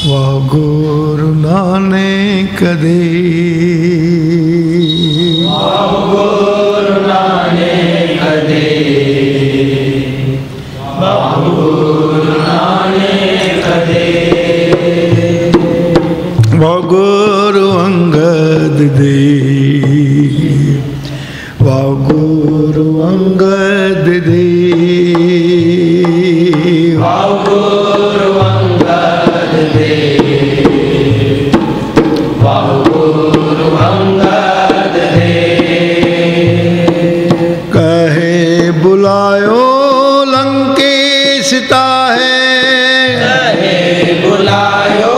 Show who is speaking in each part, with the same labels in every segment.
Speaker 1: वाह गुरु नानक देव,
Speaker 2: वाह गुरु नानक देव, वाह गुरु नानक देव,
Speaker 1: वाह गुरु अंगद देव, वाह गुरु अंगद देव,
Speaker 2: वाह गुरु अंगद देव, वाह गुरु अंगद देव।
Speaker 1: कहे बुलायो लंकेश ताहे,
Speaker 2: कहे बुलायो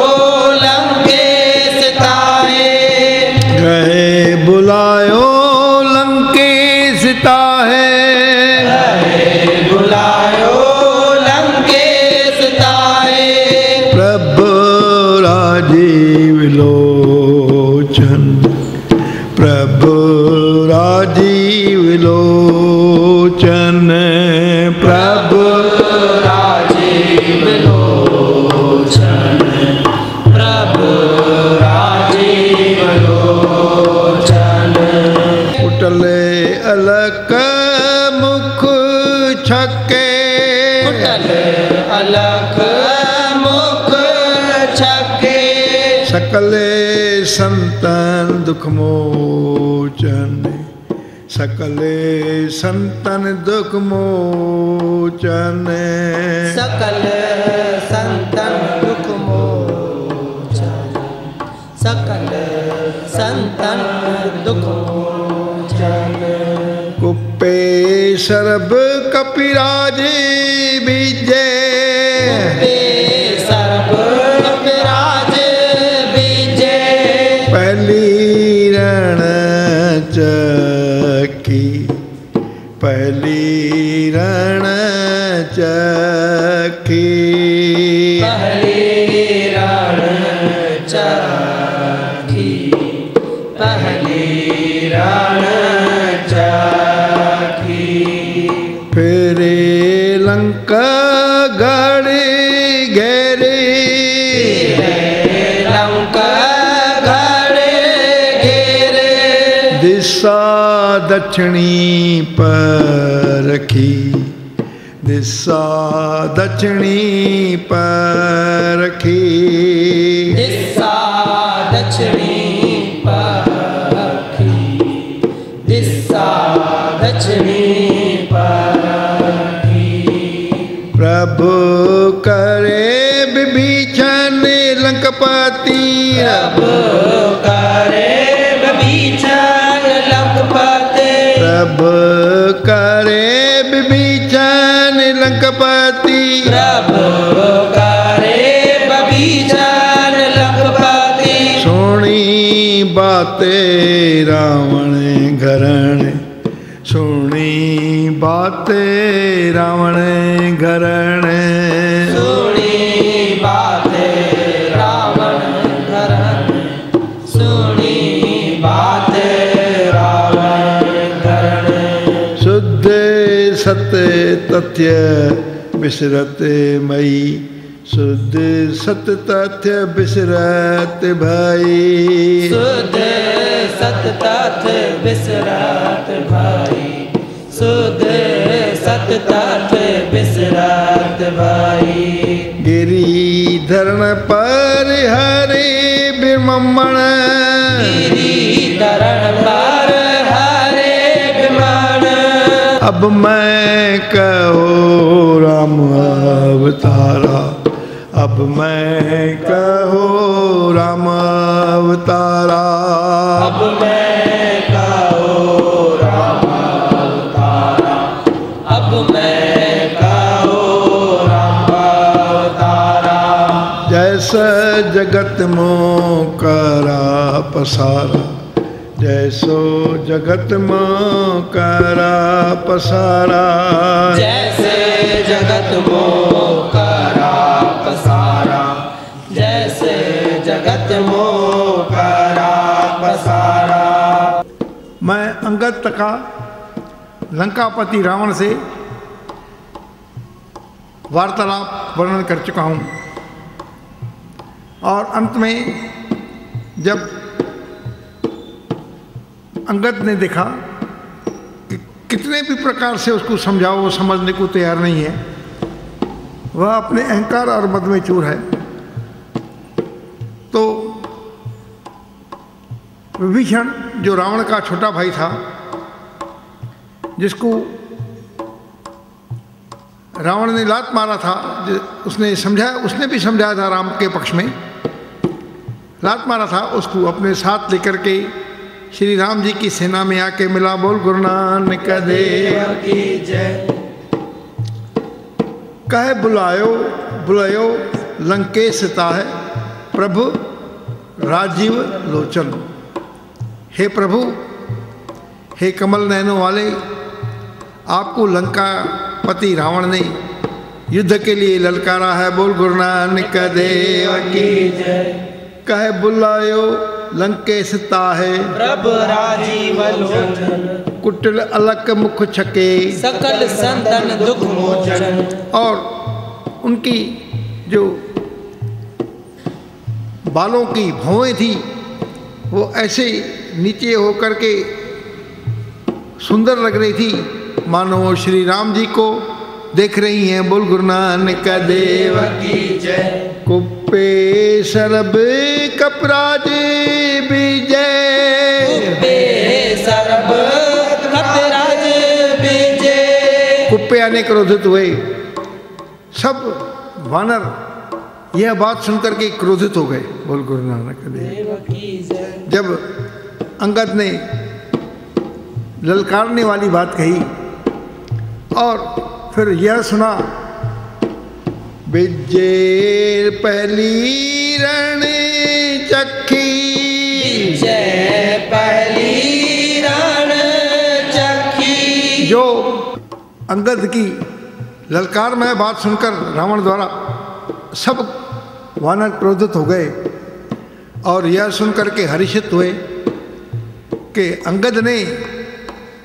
Speaker 2: लंकेश ताहे,
Speaker 1: कहे बुलायो लंकेश ताहे,
Speaker 2: कहे बुलायो लंकेश ताहे।
Speaker 1: प्रभु राजीव लोचन, प्रभु राजीव लोचन, प्रभु
Speaker 2: राजीव लोचन, प्रभु राजीव लोचन।
Speaker 1: उठले अलक मुख छके,
Speaker 2: उठल अलख मुख छके,
Speaker 1: सकले संतन दुख मोचन, सकले संतन दुख मोचन,
Speaker 2: सकल संतन दुख मोचन, सकल संतन दुख मोचन।
Speaker 1: कुप्पे सर्ब कपिराज बीजे,
Speaker 2: सर्ब विराज बीजे,
Speaker 1: पहली रण चकी, पहली रण चकी,
Speaker 2: पहली रण चकी, पहली रण चकी।
Speaker 1: फेरे लंका गढ़ी घेरे,
Speaker 2: लंका घड़े घेरे,
Speaker 1: दिशा दक्षिणी पर रखी, दिशा दक्षिणी पर रखी,
Speaker 2: दिशा दक्षिणी पर रखी, दिशा दक्षिणी पर रखी।
Speaker 1: प्रभु करे विभीषण लंकपति,
Speaker 2: प्रभु करे विभीषण लंकपति,
Speaker 1: प्रभु करे विभीषण लंकपति,
Speaker 2: प्रभु करे विभीषण लंकपति।
Speaker 1: सोनी बातें रावण घरण, सोनी बातें रावण घरण,
Speaker 2: सुनी बातें रावण घरण, सुनी बातें रावण घरण।
Speaker 1: शुद्ध सत्य तथ्य बिसरत मई, शुद्ध सत्य तथ्य बिसरत भाई,
Speaker 2: शुद्ध सत तथ्य बिसरत भाई, शुद्ध सत तथ्य बिसरत भाई।
Speaker 1: गिरिधरण पर हरे बिममण,
Speaker 2: गिरिधरण पर हरे विमान,
Speaker 1: अब मैं कहो राम अवतारा, अब मैं कहो राम अवतारा,
Speaker 2: अब मैं कहो राम अवतारा, अब मैं कहो राम अवतारा।
Speaker 1: जैसा जगत मोह करा पसारा, जैसो जगत में करा पसारा,
Speaker 2: जैसे जगत में करा पसारा, जैसे जगत में करा पसारा।
Speaker 1: मैं अंगद का लंकापति रावण से वार्तालाप वर्णन कर चुका हूँ और अंत में जब अंगद ने देखा कि कितने भी प्रकार से उसको समझाओ वो समझने को तैयार नहीं है, वह अपने अहंकार और मद में चूर है, तो विभीषण जो रावण का छोटा भाई था, जिसको रावण ने लात मारा था, उसने भी समझाया था राम के पक्ष में, लात मारा था, उसको अपने साथ लेकर के श्री राम जी की सेना में आके मिला। बोल गुरु नानक देव की जय। कहे बुलायो बुलायो लंकेश ताहे प्रभु राजीव लोचन। हे प्रभु, हे कमल नयनों वाले, आपको लंकापति रावण ने युद्ध के लिए ललकारा है। बोल गुरु नानक देव की जय। कहे बुलायो लंकेश ताहे
Speaker 2: प्रभु राजीव लोचन,
Speaker 1: कुटिल अलक मुख छके
Speaker 2: सकल संतन दुख मोचन।
Speaker 1: और उनकी जो बालों की भौएं थी वो ऐसे नीचे होकर के सुंदर लग रही थी, मानो श्री राम जी को देख रही हैं। बोल गुरु नानक देव की जय। कुप्पे सरब कपराज विजय,
Speaker 2: कुप्पे सरब कपराज विजय।
Speaker 1: कुप्पे आने क्रोधित हुए सब वानर, यह बात सुनकर के क्रोधित हो गए। बोल गुरु नानक देव
Speaker 2: की जय।
Speaker 1: जब अंगद ने ललकारने वाली बात कही और फिर यह सुना, विजय पहली रण चखी,
Speaker 2: विजय पहली रण चखी।
Speaker 1: जो अंगद की ललकार में बात सुनकर रावण द्वारा सब वानर क्रोधित हो गए और यह सुनकर के हर्षित हुए कि अंगद ने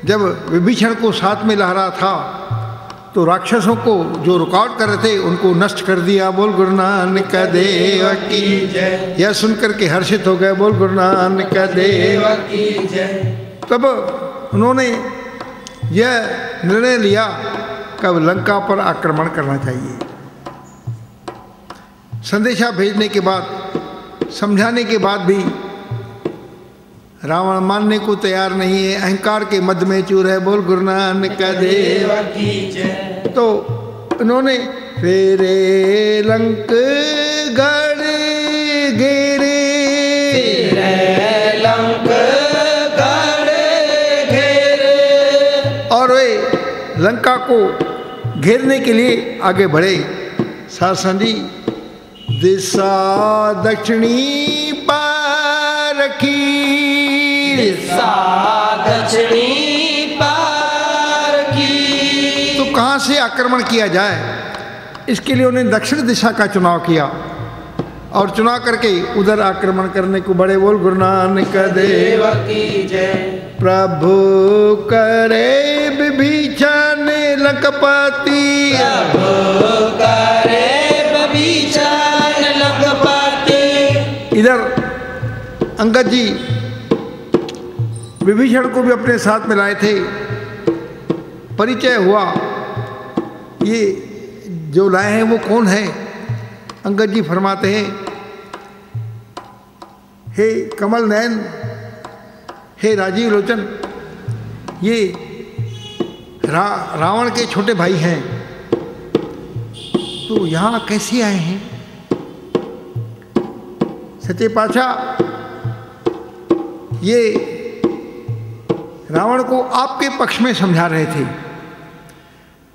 Speaker 1: जब विभीषण को साथ में ला रहा था तो राक्षसों को जो रुकावट कर रहे थे उनको नष्ट कर दिया। बोल गुरु नानक देव की जय। यह सुनकर के हर्षित हो गए। बोल गुरु नानक देव
Speaker 2: की जय।
Speaker 1: तब उन्होंने यह निर्णय लिया कब लंका पर आक्रमण करना चाहिए। संदेशा भेजने के बाद, समझाने के बाद भी रावण मानने को तैयार नहीं है, अहंकार के मध्य में चूर है। बोल गुरु नानक देव
Speaker 2: की जय।
Speaker 1: तो उन्होंने फेरे लंक गढ़ घेरे,
Speaker 2: लंक गढ़ घेरे,
Speaker 1: और वे लंका को घेरने के लिए आगे बढ़े। शासन जी दिशा दक्षिणी पार रखी,
Speaker 2: दिशा दक्षिणी पार की।
Speaker 1: तो कहाँ से आक्रमण किया जाए, इसके लिए उन्होंने दक्षिण दिशा का चुनाव किया और चुनाव करके उधर आक्रमण करने को बढ़े। बोल गुरु नानक देव
Speaker 2: की जय।
Speaker 1: प्रभु करे विभीषण लंकापति,
Speaker 2: प्रभु करे विभीषण लंकापति।
Speaker 1: इधर अंगद जी विभीषण को भी अपने साथ में लाए थे। परिचय हुआ, ये जो लाए हैं वो कौन है। अंगद जी फरमाते हैं, हे कमल नयन, हे राजीव लोचन, ये रावण के छोटे भाई हैं, तो यहाँ कैसे आए हैं। सच्चे पातशाह, ये रावण को आपके पक्ष में समझा रहे थे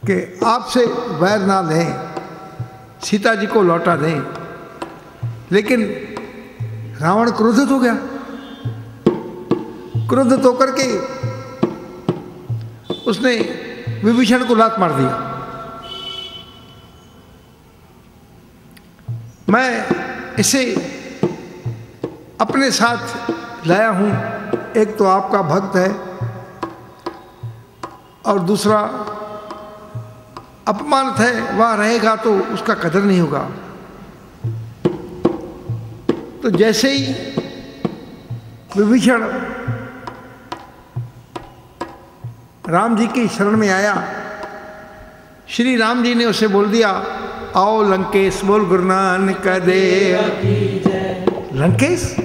Speaker 1: कि आपसे वैर ना लें, सीता जी को लौटा दें, लेकिन रावण क्रोधित हो गया। क्रोधित होकर के उसने विभीषण को लात मार दिया। मैं इसे अपने साथ लाया हूं, एक तो आपका भक्त है और दूसरा अपमानित है, वह रहेगा तो उसका कदर नहीं होगा। तो जैसे ही विभीषण राम जी की शरण में आया, श्री राम जी ने उसे बोल दिया, आओ लंकेश बोल गुरु नानक देव। लंकेश?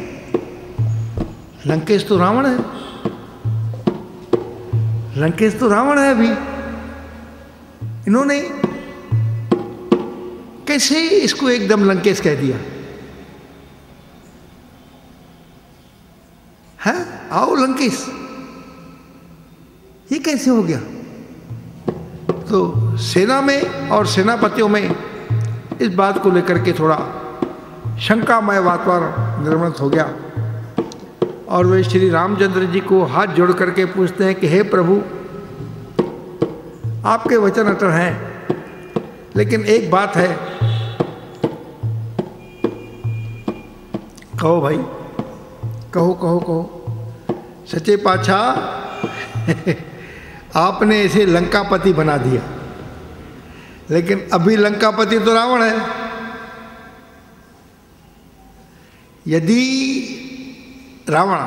Speaker 1: लंकेश तो रावण है, लंकेश तो रावण है। अभी इन्होंने कैसे इसको एकदम लंकेश कह दिया है? आओ लंकेश, ये कैसे हो गया? तो सेना में और सेनापतियों में इस बात को लेकर के थोड़ा शंकामय वातावरण निर्मित हो गया और वे श्री रामचंद्र जी को हाथ जोड़ करके पूछते हैं कि हे प्रभु, आपके वचन अटल हैं, लेकिन एक बात है, कहो भाई, कहो कहो कहो। सच्चे पातशाह आपने इसे लंकापति बना दिया, लेकिन अभी लंकापति तो रावण है। यदि रावण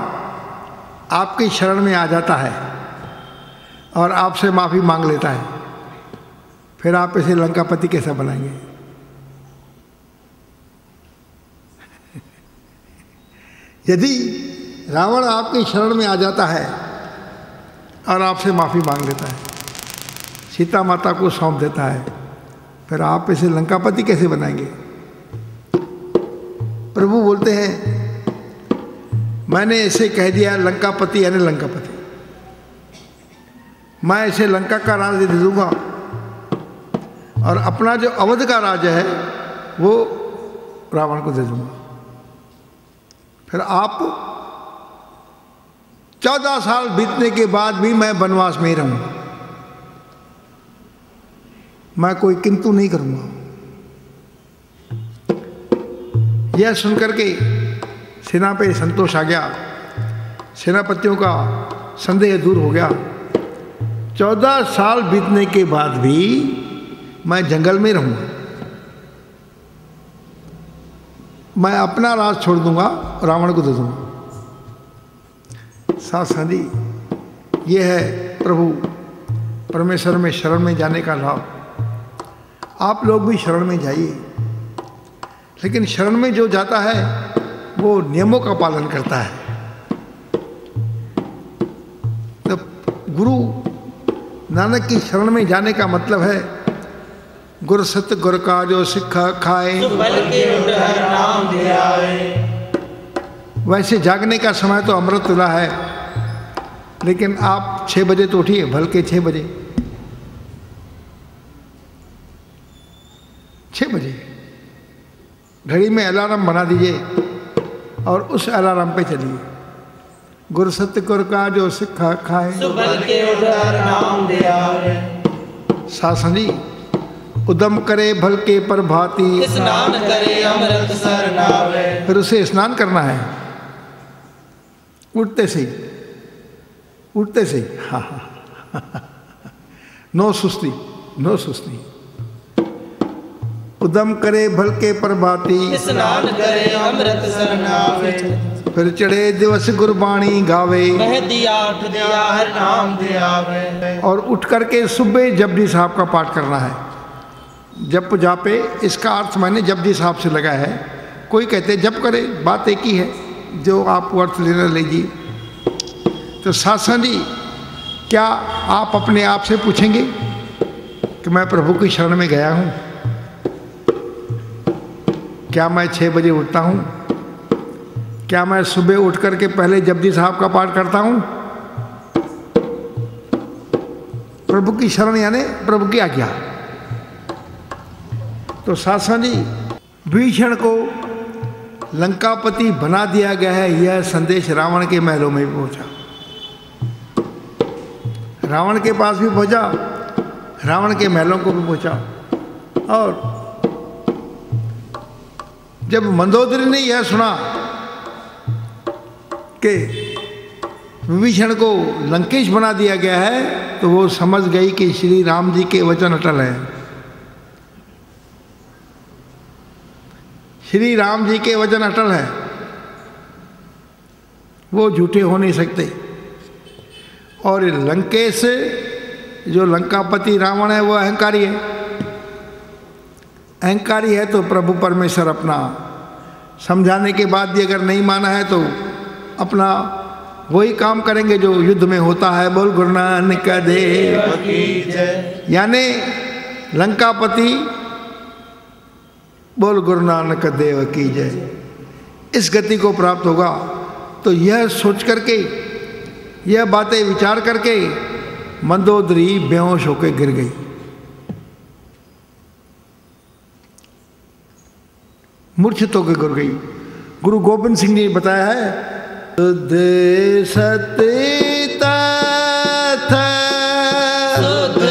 Speaker 1: आपकी शरण में आ जाता है और आपसे माफी मांग लेता है, फिर आप इसे लंकापति कैसा बनाएंगे? यदि रावण आपकी शरण में आ जाता है और आपसे माफी मांग लेता है, सीता माता को सौंप देता है, फिर आप इसे लंकापति कैसे बनाएंगे? प्रभु बोलते हैं, मैंने इसे कह दिया लंकापति यानी लंकापति, मैं इसे लंका का राज्य दे दूंगा और अपना जो अवध का राज्य है वो रावण को दे दूंगा। फिर आप 14 साल बीतने के बाद भी मैं वनवास में ही रहूंगा, मैं कोई किंतु नहीं करूंगा। यह सुनकर के सेना पे संतोष आ गया, सेनापतियों का संदेह दूर हो गया। 14 साल बीतने के बाद भी मैं जंगल में रहूंगा, मैं अपना राज छोड़ दूंगा, रावण को दे दूंगा। साथ साथी, ये है प्रभु परमेश्वर में शरण में जाने का लाभ। आप लोग भी शरण में जाइए, लेकिन शरण में जो जाता है वो नियमों का पालन करता है। तो गुरु नानक की शरण में जाने का मतलब है, गुर सत्य गुर का जो सिक्खा खाए,
Speaker 2: नाम दिया।
Speaker 1: वैसे जागने का समय तो अमृत तुला है, लेकिन आप 6 बजे तो उठिए, भलके 6 बजे, 6 बजे घड़ी में अलार्म बना दीजिए और उस अलार्म पे चलिए। गुर सत्य गुर का जो सिक्खा खाए,
Speaker 2: नाम दिया।
Speaker 1: सासनी उदम करे भल के प्रभाती,
Speaker 2: स्नान करे अमृत सर नावे।
Speaker 1: फिर उसे स्नान करना है उठते से ही, उठते से ही। हाँ हाँ, नो सुस्ती, नो सुस्ती। उदम करे भल के प्रभाती,
Speaker 2: स्नान करे अमृत सर नावे।
Speaker 1: फिर चढ़े दिवस गुरबाणी गावे,
Speaker 2: कह दिया उठ दिया हर नाम दिया।
Speaker 1: और उठ करके सुबह जपजी साहब का पाठ करना है। जप जापे, इसका अर्थ मैंने जपजी साहब से लगा है। कोई कहते जप करे, बात एक ही है, जो आप अर्थ लेना लीजिए। तो सासन जी, क्या आप अपने आप से पूछेंगे कि मैं प्रभु की शरण में गया हूँ? क्या मैं 6 बजे उठता हूँ? क्या मैं सुबह उठ करके पहले जपजी साहब का पाठ करता हूँ? प्रभु की शरण यानी प्रभु की आज्ञा। तो शासन जी, भीषण को लंकापति बना दिया गया है, यह संदेश रावण के महलों में भी पहुंचा। रावण के पास भी पहुंचा, रावण के महलों को भी पहुंचा। और जब मंदोदरी ने यह सुना कि विभीषण को लंकेश बना दिया गया है, तो वो समझ गई कि श्री राम जी के वचन अटल है। श्री राम जी के वचन अटल है, वो झूठे हो नहीं सकते। और लंकेश जो लंकापति रावण है वो अहंकारी है। अहंकारी है तो प्रभु परमेश्वर अपना समझाने के बाद भी अगर नहीं माना है तो अपना वही काम करेंगे जो युद्ध में होता है। बोल गुरु नानक देव की जय। यानी लंकापति बोल गुरु नानक देव की जय, इस गति को प्राप्त होगा। तो यह सोच करके, यह बातें विचार करके मंदोदरी बेहोश होकर गिर गई। मूर्छित होकर गिर गई। गुरु गोविंद सिंह जी ने बताया है, शुद्ध सत्ता था,
Speaker 2: शुद्ध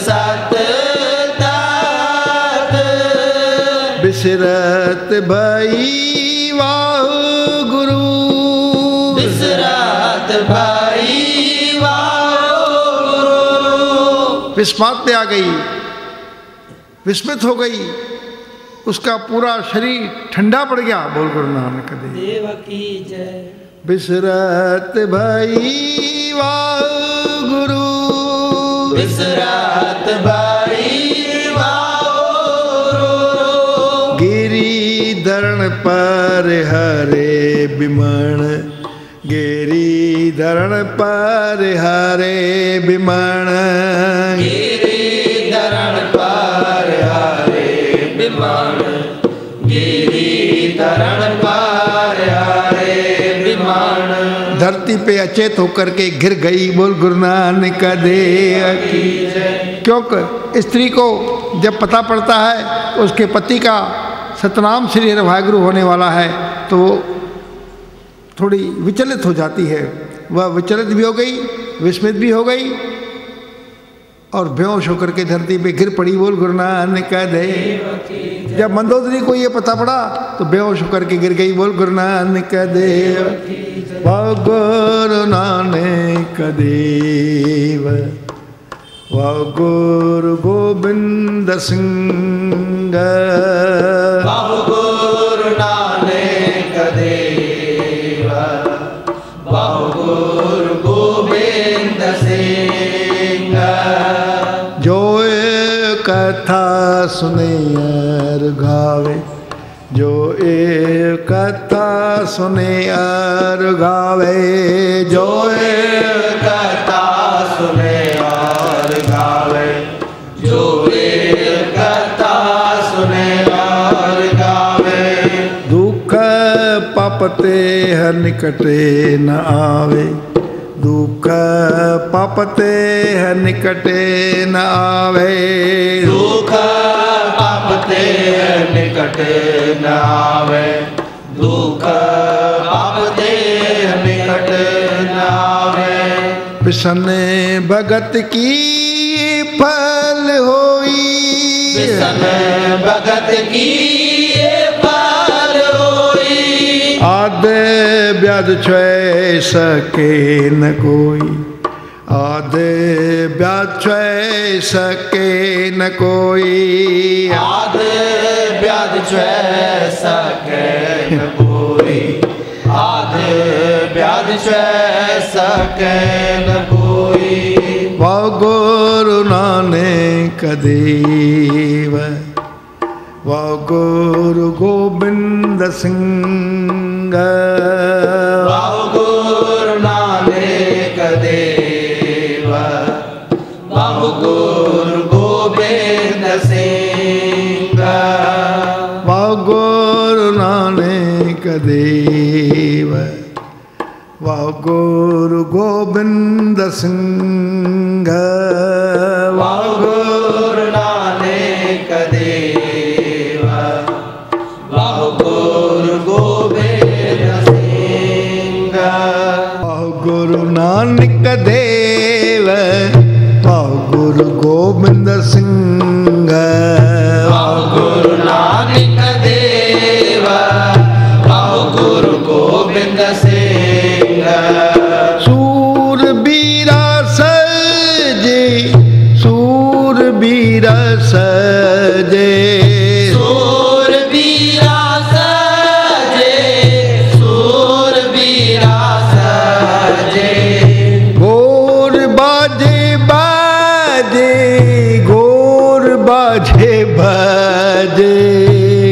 Speaker 2: सत्ता
Speaker 1: बिसरत भाई वाहु गुरु,
Speaker 2: बिसरत भाई वाहु गुरु।
Speaker 1: विस्मात पे आ गई, विस्मित हो गई, उसका पूरा शरीर ठंडा पड़ गया। बोल गुरु नानक
Speaker 2: देव की जय।
Speaker 1: बिसरत भाई वाहु गुरु,
Speaker 2: बिसरत भाई वाहु गुरु।
Speaker 1: गिरी धरण पर हरे बिमण, गिरी धरण पर हरे बिमण,
Speaker 2: गिरी धरण पर हरे बिमण, गिरी धरण पर हरे बिमण।
Speaker 1: धरती पे अचेत होकर के गिर गई। बोल गुरु नानक देव की
Speaker 2: जय।
Speaker 1: क्योंकि स्त्री को जब पता पड़ता है उसके पति का सतनाम श्री हरि वाहिगुरु होने वाला है तो वो थोड़ी विचलित हो जाती है। वह विचलित भी हो गई, विस्मित भी हो गई और बेहोश होकर के धरती पे गिर पड़ी। बोल गुरु नानक देव। जब मंदोदरी को ये पता पड़ा तो बेहोश होकर के गिर गई। बोल गुरु नानक देव। वाह गुरु नानक देव, वाह गुरु गोविंद सिंह,
Speaker 2: वाह गुरु नानक देव, वाह गुरु गोविंद सिंह।
Speaker 1: जो एक कथा सुने और गावे, जो एक कथा सुने और गावे, जो
Speaker 2: एक कथा सुने और गावे, जो एक कथा सुने और गावे।
Speaker 1: दुख पापते हर निकटे न आवे, दुख पापते हर निकटे न आवे,
Speaker 2: दुख पापते निकटे न आवे, दुख पापते निकटे न आवे।
Speaker 1: पिसने भगत की फल होई,
Speaker 2: पिसने भगत की फल होई।
Speaker 1: आधे ब्याज छुए सके न कोई, आधे ब्याज छुए सके न कोई,
Speaker 2: आधे ब्याज छुए सके न कोई, आधे ब्याज छुए सके न कोई।
Speaker 1: वाह गुरु नानक देव, वाह गुरु गोविंद सिंह,
Speaker 2: वाह गुरु नानक देव, वाह गुरु गोविंद सिंह,
Speaker 1: वाह गुरु नानक देव, वाह गुरु गोविंद सिंह,
Speaker 2: वाह गुरु नानक देव, वाह गुरु गोविंद सिंह,
Speaker 1: वाह गुरु नानक नानक देव पाओ गुरु गोबिंद सिंह
Speaker 2: पाओ गुरु नानक देव पाओ गुरु गोबिंद सिंह
Speaker 1: सूरबीरा सजे सूरबीरा सजे
Speaker 2: सूरबीरा सजे सूरबीरा सजे
Speaker 1: गोर बाजे बाजे गोर बाजे बाजे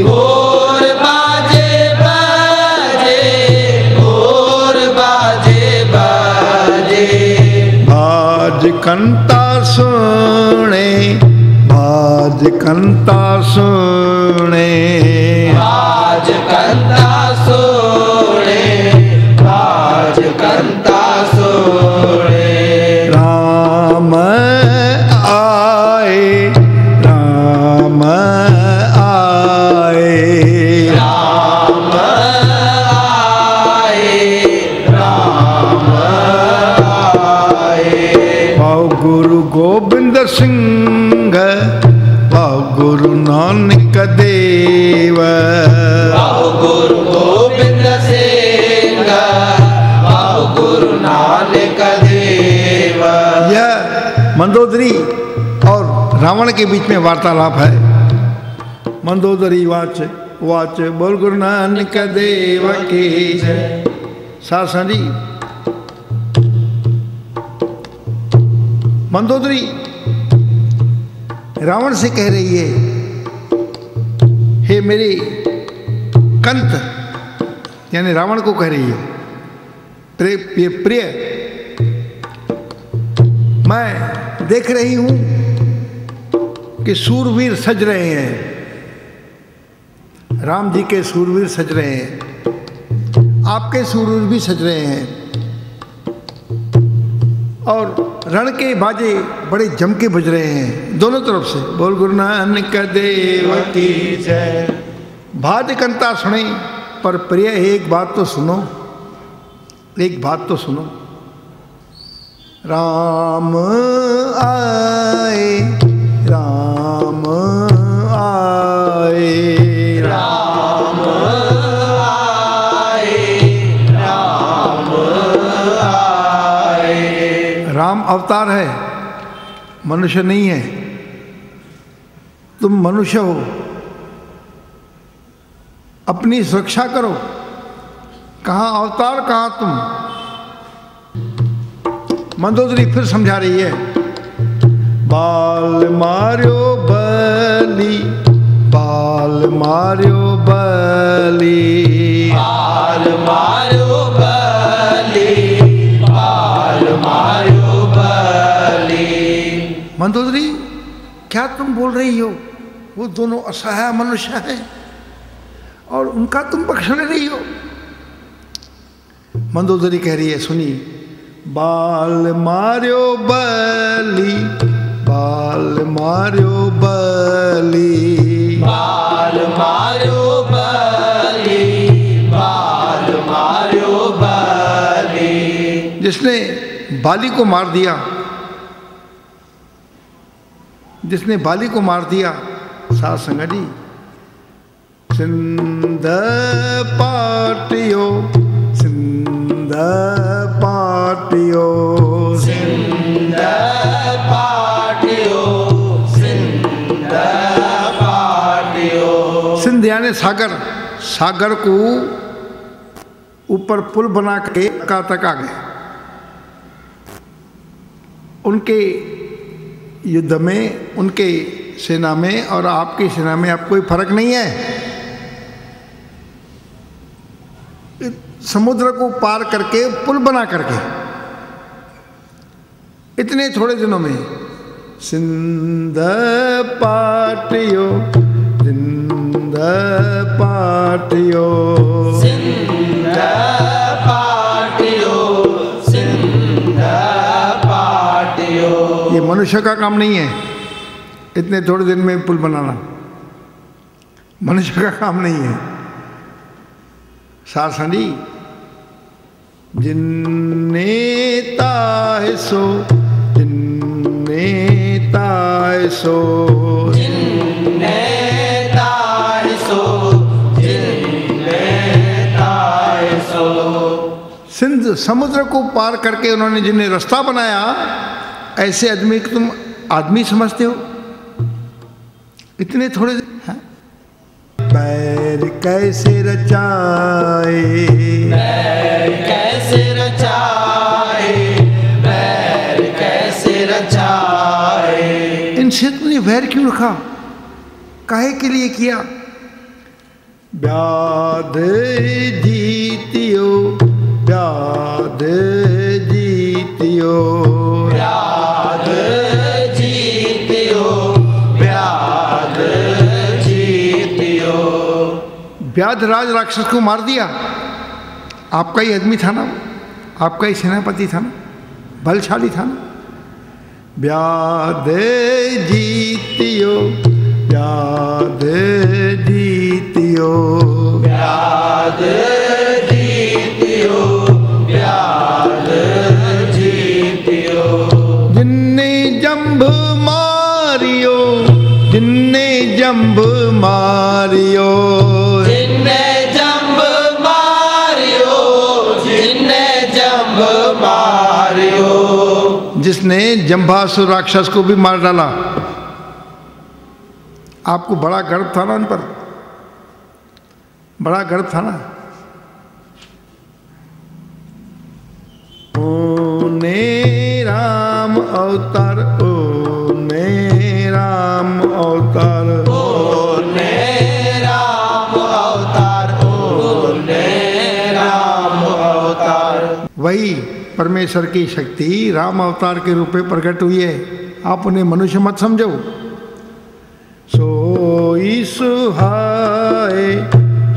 Speaker 2: गोर बाजे बाजे गोर बाजे बाजे
Speaker 1: बाज कंता सुने बाज कंता सुने
Speaker 2: आज कंता सोने आज कंता सोने
Speaker 1: राम आए राम आए
Speaker 2: राम आए राम आए
Speaker 1: पाओ गुरु गोबिंद सिंह पाओ गुरु नानक देव
Speaker 2: पाओ गुरु गोबिंद सिंह पाओ गुरु नानक देव
Speaker 1: यह मंदोदरी और रावण के बीच में वार्तालाप है। मंदोदरी वाच वाच बोल गुरु नानक देव की जय। सासा जी मंदोदरी रावण से कह रही है, हे मेरे कंत यानी रावण को कह रही है, प्रिय मैं देख रही हूं कि सूरवीर सज रहे हैं, राम जी के सूरवीर सज रहे हैं, आपके सूरवीर भी सज रहे हैं और रण के बाजे बड़े जम के बज रहे हैं दोनों तरफ से। बोल गुरु नानक देव की जय। भाज कंता सुने पर प्रिय एक बात तो सुनो, एक बात तो सुनो। राम आए राम आए
Speaker 2: राम आए राम आए
Speaker 1: राम अवतार है, मनुष्य नहीं है। तुम मनुष्य हो, अपनी सुरक्षा करो। कहाँ अवतार कहाँ तुम। मंदोदरी फिर समझा रही है, बाल मार्यो बली बाल मार्यो बली
Speaker 2: बाल मारो बली बाल मारो बली।
Speaker 1: मंदोदरी क्या तुम बोल रही हो, वो दोनों असहाय मनुष्य हैं और उनका तुम पक्ष ले रही हो। मंदोदरी कह रही है, सुनिए, बाल मार्यो बली बाल मार्यो बली
Speaker 2: बाल मारो बली बाल मारो बली।
Speaker 1: जिसने बाली को मार दिया, जिसने बाली को मार दिया, साथ संगत जी, सिंध पाटियो सिंध पाटियो
Speaker 2: सिंध पाटियो सिंध पाटियो।
Speaker 1: सिंध यानी सागर, सागर को ऊपर पुल बना के लंका तक आ गए। उनके युद्ध में, उनके सेना में और आपकी सेना में अब कोई फर्क नहीं है। समुद्र को पार करके पुल बना करके इतने थोड़े दिनों में सिंध पाटियो सिंध पाटियो
Speaker 2: सिंध पाटियो सिंध पाटियो।
Speaker 1: ये मनुष्य का काम नहीं है इतने थोड़े दिन में पुल बनाना, मनुष्य का काम नहीं है। सारसंडी जिन्ने ताए सो, जिन्ने ताए सो,
Speaker 2: जिन्ने ताए सो, जिन्ने ताए सो।
Speaker 1: सिंध समुद्र को पार करके उन्होंने जिन्हें रास्ता बनाया, ऐसे आदमी को तुम आदमी समझते हो? इतने थोड़े हैं? पैर कैसे रचाए,
Speaker 2: पैर कैसे रचाए, पैर कैसे रचाए।
Speaker 1: इनसे तुमने वैर क्यों रखा? काहे के लिए किया? व्याध जीतियो, व्याध जीतियो,
Speaker 2: व्याध जीतियो, व्याध जीतियो।
Speaker 1: व्याधराज राक्षस को मार दिया। आपका ही आदमी था ना, आपका ही सेनापति था ना, बलशाली था ना। व्याध जीतियो, व्याध जीतियो,
Speaker 2: व्याध जीतियो, व्याध जीतियो।
Speaker 1: जिन्ने जंभ मारियो, जिन्ने जंभ मारियो,
Speaker 2: जिन्ने जंब मारियो, जिन्ने जंब मारियो।
Speaker 1: जिसने जंभासुर राक्षस को भी मार डाला। आपको बड़ा गर्व था ना उन पर, बड़ा गर्व था ना। ओने राम अवतार, ओने राम अवतार,
Speaker 2: ओने राम अवतार, ओने राम अवतार।
Speaker 1: वही परमेश्वर की शक्ति राम अवतार के रूप में प्रकट हुई है। आप उन्हें मनुष्य मत समझो। सोई सुहाए,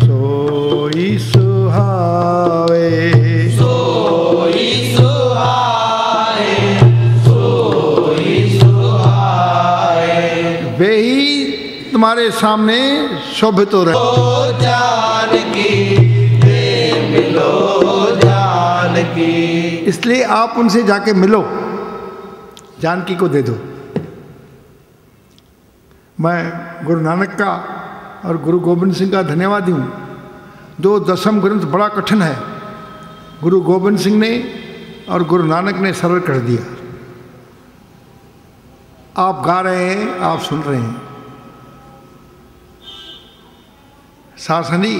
Speaker 1: सोई सुहाए,
Speaker 2: सोई सुहाए, सोई सुहाए।
Speaker 1: वे ही तुम्हारे सामने शोभित हो रहे।
Speaker 2: ओ जानकी दे मिलो जानकी।
Speaker 1: इसलिए आप उनसे जाके मिलो, जानकी को दे दो। मैं गुरु नानक का और गुरु गोविंद सिंह का धन्यवादी हूँ। दो दशम ग्रंथ बड़ा कठिन है, गुरु गोविंद सिंह ने और गुरु नानक ने सरल कर दिया। आप गा रहे हैं, आप सुन रहे हैं। सासनी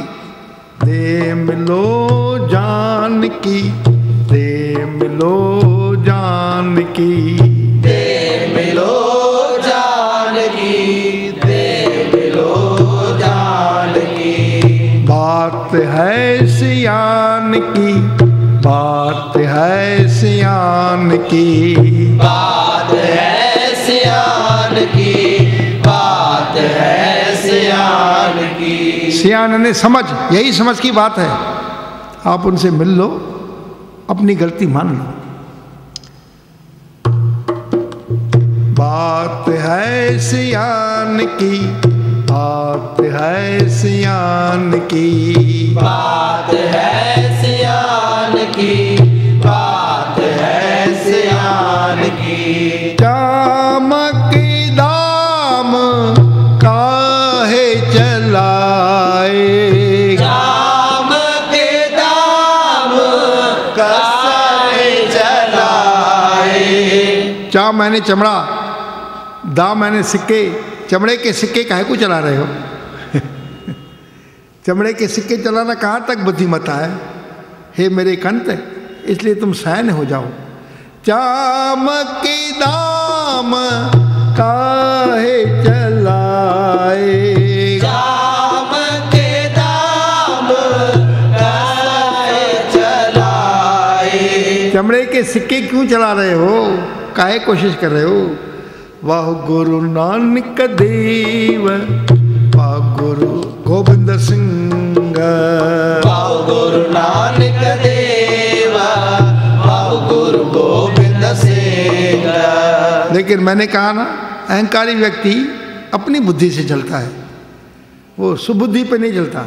Speaker 1: दे मिलो जानकी, दे मिलो जानकी,
Speaker 2: दे मिलो जानकी, दे मिलो जानकी।
Speaker 1: बात है सियान की, बात है सियान की,
Speaker 2: बात है सियान की, बात है सियान की।
Speaker 1: सियान ने समझ, यही समझ की बात है। आप उनसे मिल लो, अपनी गलती मान लो। बात है सियान की, बात है सियान की,
Speaker 2: बात है सियान की, बात है सियान की।
Speaker 1: चामक दाम काहे चलाए,
Speaker 2: जाम के दाम काहे चलाए।
Speaker 1: चा मैंने चमड़ा, दाम मैंने सिक्के। चमड़े के सिक्के काहे को चला रहे हो? चमड़े के सिक्के चलाना कहाँ तक बुद्धिमत्ता है? हे मेरे कंत, इसलिए तुम सैन हो जाओ। चामक दाम काहे चलाए,
Speaker 2: जाम के दाम काहे चलाए।
Speaker 1: चमड़े के सिक्के क्यों चला रहे हो? काहे कोशिश कर रहे हो? वाह गुरु नानक देव, वाह गुरु गोविंद सिंह,
Speaker 2: वाह गुरु नानक देवा, वाह गुरु गोविंद सिंह।
Speaker 1: लेकिन मैंने कहा ना, अहंकारी व्यक्ति अपनी बुद्धि से चलता है, वो सुबुद्धि पे नहीं चलता।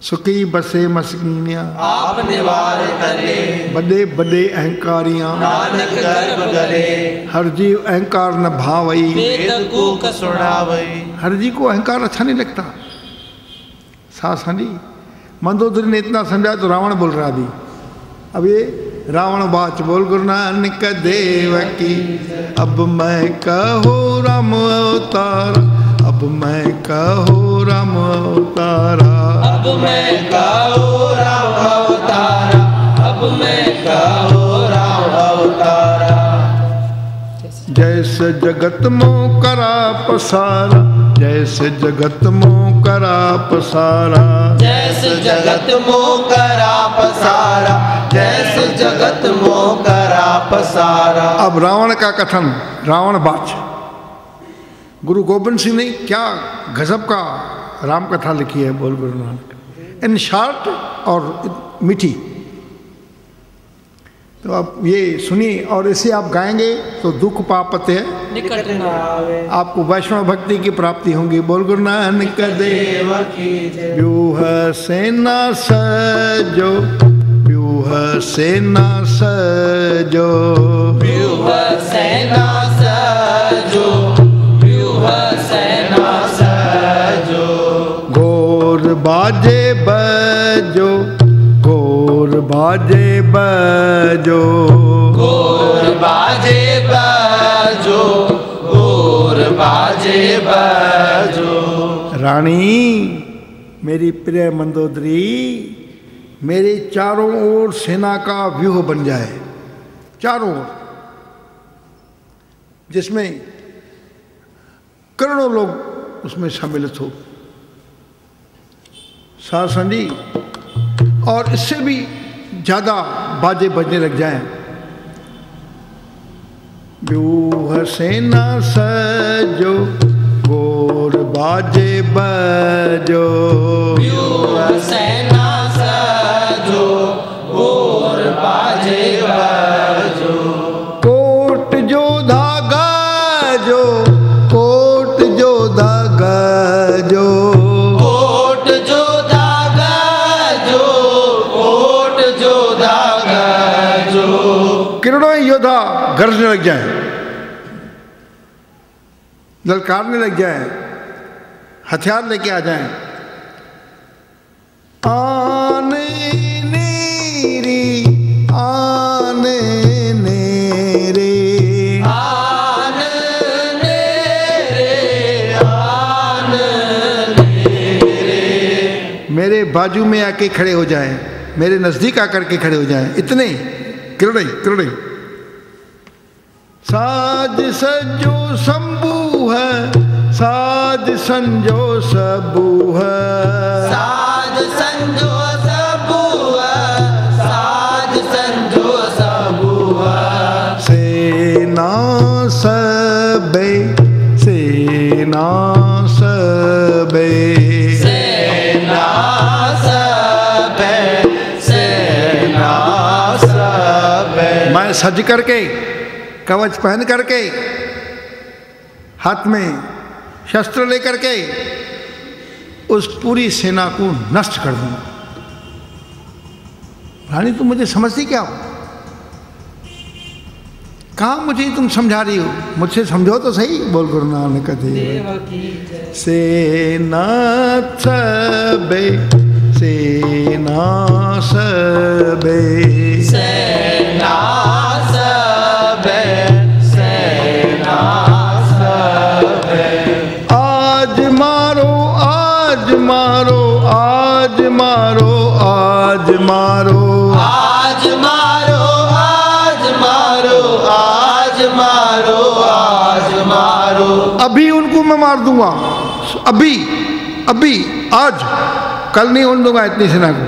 Speaker 1: सुखी बसे मस्कीनिया
Speaker 2: आप निवार करे,
Speaker 1: बड़े बड़े अहंकारियां
Speaker 2: नानक गर्भ गले,
Speaker 1: हर जीव अहंकार न भावई,
Speaker 2: वेद कूक सुनावई।
Speaker 1: हर जी को अहंकार अच्छा नहीं लगता। सासनी मंदोदरी ने इतना समझा तो रावण बोल रहा अभी। अब ये रावण बाच बोल गुरु नानक देव की, अब मैं कहो राम अवतार, अब मैं कहो राम अवतारा,
Speaker 2: अब मैं कहो राम अवतारा, अब मैं कहो राम अवतारा।
Speaker 1: जैसे जगत मोह करा पसारा, जैसे जगत मोह करा पसारा,
Speaker 2: जैसे जगत मोह करा पसारा, जैसे जगत मोह करा पसारा।
Speaker 1: अब रावण का कथन, रावण बाच। गुरु गोविंद सिंह ने क्या गजब का राम कथा लिखी है, बोल गुरु नानक, इन शॉर्ट और मीठी। तो अब ये सुनिए और इसे आप गाएंगे तो दुख पापते
Speaker 2: निकट न आवे,
Speaker 1: आपको वैष्णव भक्ति की प्राप्ति होगी। बोल गुरु नानक देव
Speaker 2: की जय।
Speaker 1: व्यूह सेना सजो, व्यूह सेना सजो,
Speaker 2: व्यूह सेना सजो, व्यूह सेना सजो।
Speaker 1: घोर बाजे बजो, घोर बाजे बजो,
Speaker 2: घोर बाजे बजो, घोर बाजे बजो।
Speaker 1: रानी मेरी प्रिय मंदोदरी, मेरे चारों ओर सेना का व्यूह बन जाए, चारों ओर, जिसमें करोड़ों लोग उसमें सम्मिलित हो। शासन जी, और इससे भी ज़्यादा बाजे बजने लग जाएं। व्यूह सेना सजो, घोर बाजे बजो,
Speaker 2: व्यूह सेना सजो, घोर बाजे बजो।
Speaker 1: कोट जोधा गाजो, कोट जोधा गाजो,
Speaker 2: कोट जोधा गाजो, कोट जोधा गाजो।
Speaker 1: किरणों योद्धा गरजने लग जाएं, ललकारने लग जाएं, हथियार लेके आ जाएं। आने नेरी, आने नेरे,
Speaker 2: आन नेरे, आन नेरे।
Speaker 1: मेरे बाजू में आके खड़े हो जाएं, मेरे नजदीक आकर के खड़े हो जाएं। इतने किरणे किरणे। साज सजो शंभू है, साज संजो सबू है,
Speaker 2: साज संजो सबुआ, साज संजो सबुआ।
Speaker 1: सेना सबे, सेना सबे,
Speaker 2: सेना सबे, सेना सबे।
Speaker 1: मैं सज करके, कवच पहन करके, हाथ में शस्त्र लेकर के उस पूरी सेना को नष्ट कर दूंगा। रानी तुम मुझे समझती क्या हो? कहाँ मुझे तुम समझा रही हो? मुझसे समझो तो सही। बोल गुरु नानक देव
Speaker 2: की जय।
Speaker 1: सेना सबे, सेना सबे,
Speaker 2: सेना सबे, सेना सबे।
Speaker 1: आज मारो, आज मारो, आज मारो, आज मारो,
Speaker 2: आज मारो, आज मारो, आज मारो, आज मारो।
Speaker 1: अभी उनको मैं मार दूंगा, अभी, अभी, आज, कल नहीं होने दूंगा इतनी सेना को।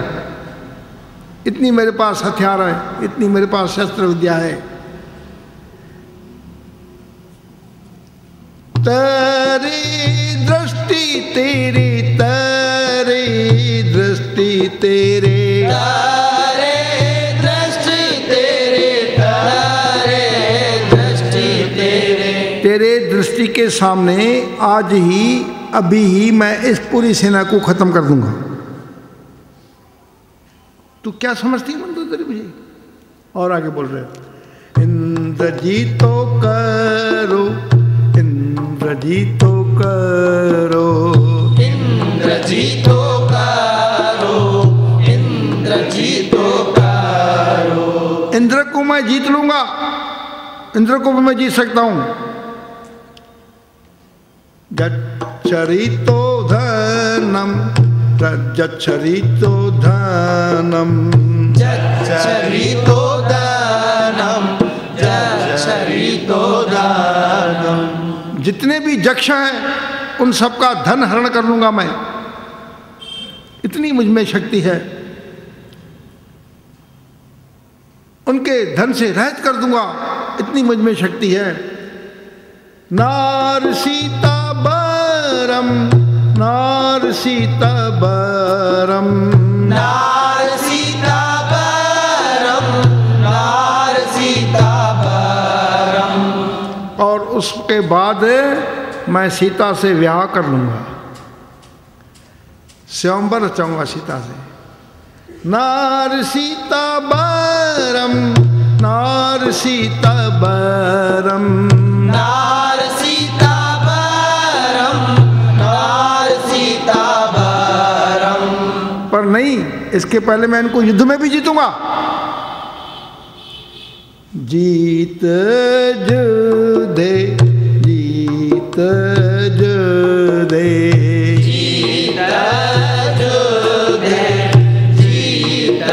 Speaker 1: इतनी मेरे पास हथियार है, इतनी मेरे पास शस्त्र विद्या है। तेरी दृष्टि तेरी, तेरी दृष्टि तेरे,
Speaker 2: तारे दृष्टि तेरे, तारे दृष्टि तेरे।
Speaker 1: तेरे दृष्टि के सामने आज ही, अभी ही मैं इस पूरी सेना को खत्म कर दूंगा। तू क्या समझती है मंदोदरी मुझे? और आगे बोल रहे इंद्रजीतो करो, इंद्रजीतो करो,
Speaker 2: इंद्रजीतो करो, इंद्रजीतो करो।
Speaker 1: इंद्र को मैं जीत लूंगा, इंद्र को भी मैं जीत सकता हूं। जच्छरितो धनम, जच्छरितो धनम,
Speaker 2: जच्छरितो दानम, जच्छरितो दानम।
Speaker 1: जितने भी यक्ष हैं उन सबका धन हरण कर लूंगा मैं, इतनी मुझ में शक्ति है। उनके धन से रहित कर दूंगा, इतनी मुझ में शक्ति है। नार सीता बरम, नार सीता बरम,
Speaker 2: नार सीता बरम, नार सीता बरम।
Speaker 1: और उसके बाद मैं सीता से विवाह कर लूंगा, स्वयंवर रचाऊंगा सीता से। नार सीता बरम, नार सीता बरम,
Speaker 2: नार सीता बरम, नार सीता बरम।
Speaker 1: पर नहीं, इसके पहले मैं इनको युद्ध में भी जीतूंगा। जीत जुदे, जीत जुदे,
Speaker 2: जीत जुदे, जीत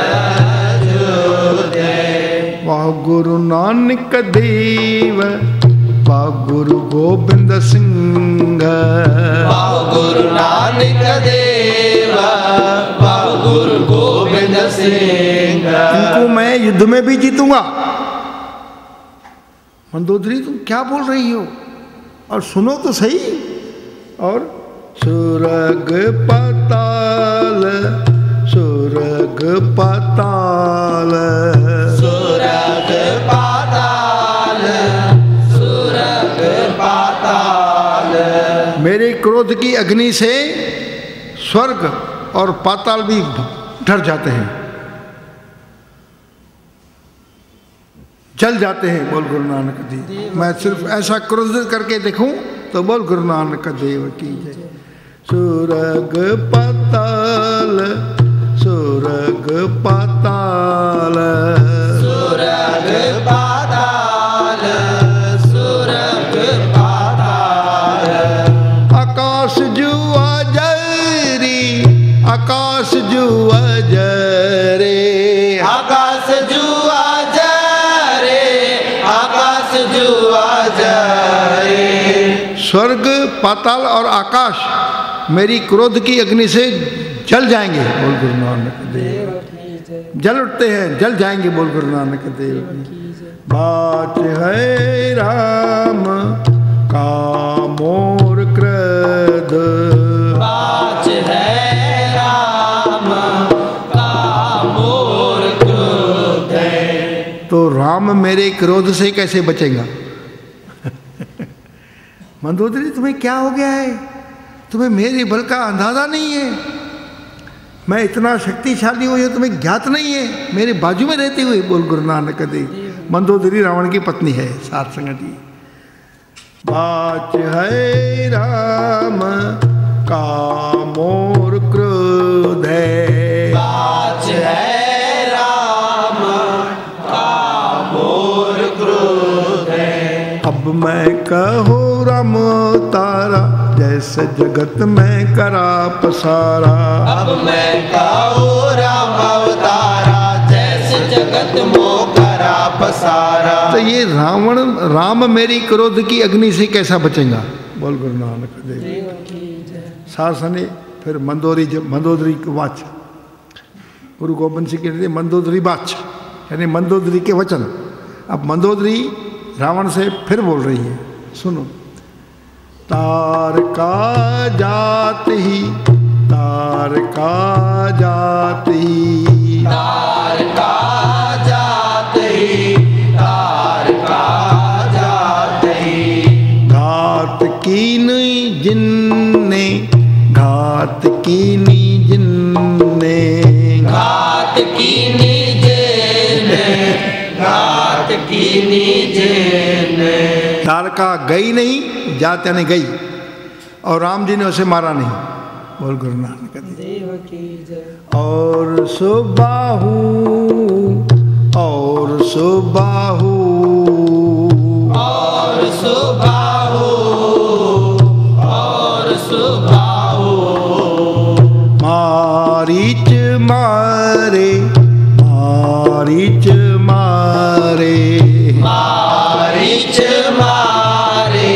Speaker 2: जुदे।
Speaker 1: वाह गुरु नानक देव, वाह गुरु गोबिंद सिंह,
Speaker 2: वाह गुरु नानक देव, वाह गुरु गोबिंद सिंह।
Speaker 1: इनको मैं युद्ध में भी जीतूंगा। मंदोदरी तुम क्या बोल रही हो? और सुनो तो सही। और सुरग पाताल, सुरग पाताल,
Speaker 2: सुरग पाताल, सुरग पाताल।
Speaker 1: मेरे क्रोध की अग्नि से स्वर्ग और पाताल भी डर जाते हैं, जल जाते हैं। बोल गुरु नानक देव। मैं सिर्फ ऐसा क्रोध करके देखूं तो बोल गुरु नानक देव की जय। सुरग पाताल, सुरग पाताल,
Speaker 2: सुरग पाताल, सुरग पाताल।
Speaker 1: आकाश जुआ जरी, आकाश जुआ जरे,
Speaker 2: आकाश जुआ जरे, आकाश जुआ जरे।
Speaker 1: स्वर्ग पाताल और आकाश मेरी क्रोध की अग्नि से जल जाएंगे। बोल गुरु नानक देव। जल उठते हैं, जल जाएंगे। बोल गुरु नानक देव। बात है राम का मोर क्रोध,
Speaker 2: बात है राम का मोर क्रोध।
Speaker 1: तो राम मेरे क्रोध से कैसे बचेगा? मंदोदरी तुम्हें क्या हो गया है? तुम्हें मेरे बल का अंदाजा नहीं है। मैं इतना शक्तिशाली हूँ, ये तुम्हें ज्ञात नहीं है, मेरे बाजू में रहते हुए। बोल गुरु नानक देव। मंदोदरी रावण की पत्नी है, सात संगति। बात है राम का मोर क्रोध है,
Speaker 2: बात है राम का मोर क्रोध है।
Speaker 1: अब मैं कहूँ राम तारा, जैसे जगत में करा पसारा।
Speaker 2: अब मैं कहूँ राम अवतारा, जैसे जगत मोह करा पसारा।
Speaker 1: तो ये रावण राम मेरी क्रोध की अग्नि से कैसा बचेगा? बोल गुरु नानक देव। शासने फिर मंदोदरी की वाच, गुरु गोबिंद सिंह कहते मंदोदरी वाच, यानी मंदोदरी के वचन। अब मंदोदरी रावण से फिर बोल रही है, सुनो। तार का जात ही, तार का जात ही,
Speaker 2: तार का जात ही, तार का जात ही।
Speaker 1: घात कीनी जिनने, घात कीनी जिनने,
Speaker 2: घात की
Speaker 1: तारका गई नहीं, जात यानी गई, और राम जी ने उसे मारा नहीं। बोल गुरु नानक देव की जय। और सुबाहु और सुबाहु
Speaker 2: और सुबाहु और सुबाहु
Speaker 1: मारीच मारे मारीच मारे
Speaker 2: मारीच मारे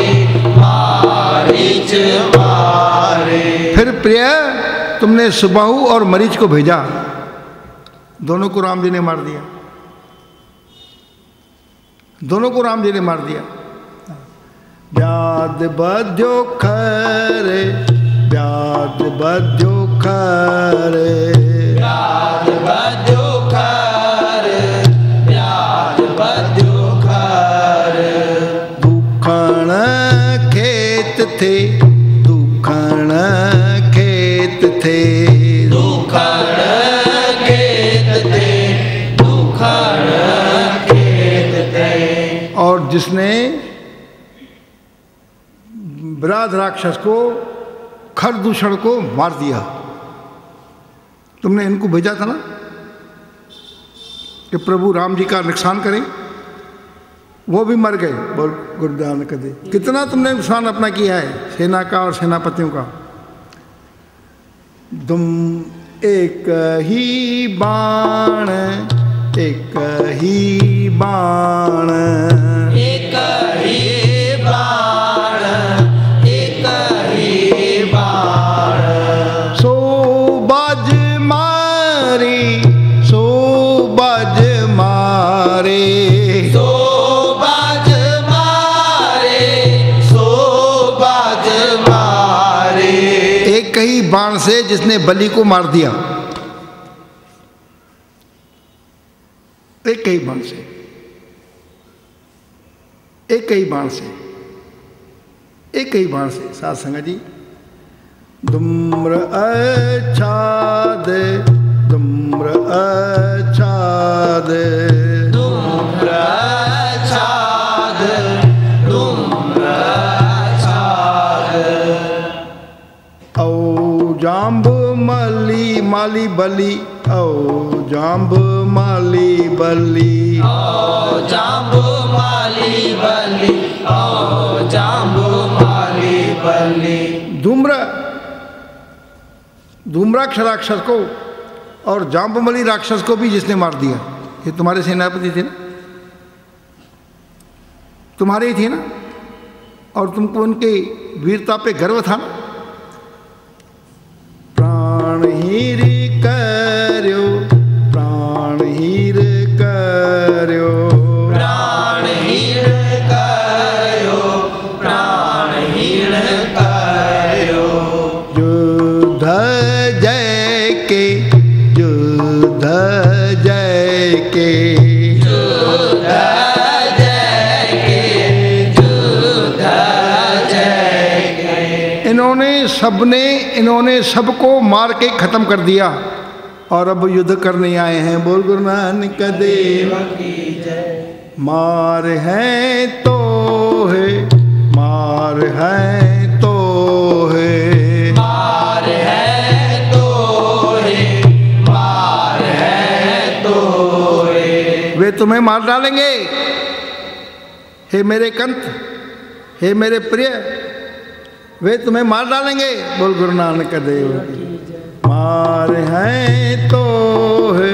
Speaker 2: मारीच मारे।
Speaker 1: फिर प्रिय तुमने सुबाहु और मरीच को भेजा, दोनों को राम जी ने मार दिया, दोनों को राम जी ने मार दिया। ब्याद बद्यो खरे ब्याद बद्यो खरे
Speaker 2: ब्याद बद्यो खरे ब्याद बद्यो खरे।
Speaker 1: दुखण खेत थे दुखण खेत थे
Speaker 2: दुखण खेत थे दुखण खेत थे।
Speaker 1: और जिसने विराट राक्षस को खरदूषण को मार दिया, तुमने इनको भेजा था ना कि प्रभु राम जी का नुकसान करें, वो भी मर गए। बोल गुरु नानक देव। कितना तुमने नुकसान अपना किया है, सेना का और सेनापतियों का। तुम एक ही बाण एक ही बाण
Speaker 2: एक ही बाण एक ही बाण।
Speaker 1: सो बाज मारे सो बाज मारे
Speaker 2: सो बाज मारे सो बाज मारे।
Speaker 1: एक ही बाण से जिसने बलि को मार दिया, एक ही बाण से, एक ही बाण से, एक ही बाण से। साथ संगत जी, धूम्र अच्छाद धूम्र अच्छाद
Speaker 2: धूम्र छाद धूम्र छाद।
Speaker 1: औ जाम्ब माली माली बली औ जाम्ब माली बली
Speaker 2: ओ जाम्बू माली बली ओ जाम्बू माली बली।
Speaker 1: धूम्राक्ष राक्षस को और जाम्बमली राक्षस को भी जिसने मार दिया, ये तुम्हारे सेनापति थे ना, तुम्हारे ही थे ना, और तुमको उनके वीरता पे गर्व था ना। प्राण हीर कर्यो प्राण हीर कर्यो
Speaker 2: प्राण हीण करो प्राण हीण करो।
Speaker 1: युद्ध जय के युद्ध जय के
Speaker 2: युद्ध जय के युद्ध जय के।
Speaker 1: इन्होंने सबको मार के खत्म कर दिया और अब युद्ध करने आए हैं। बोल गुरु नानक देव
Speaker 2: की जय।
Speaker 1: मार है तो है मार है तो है
Speaker 2: मार है तो है मार है तो है।
Speaker 1: वे तुम्हें मार डालेंगे। हे मेरे कंत, हे मेरे प्रिय, वे तुम्हें मार डालेंगे। बोल गुरु नानक देव की। मार है तो है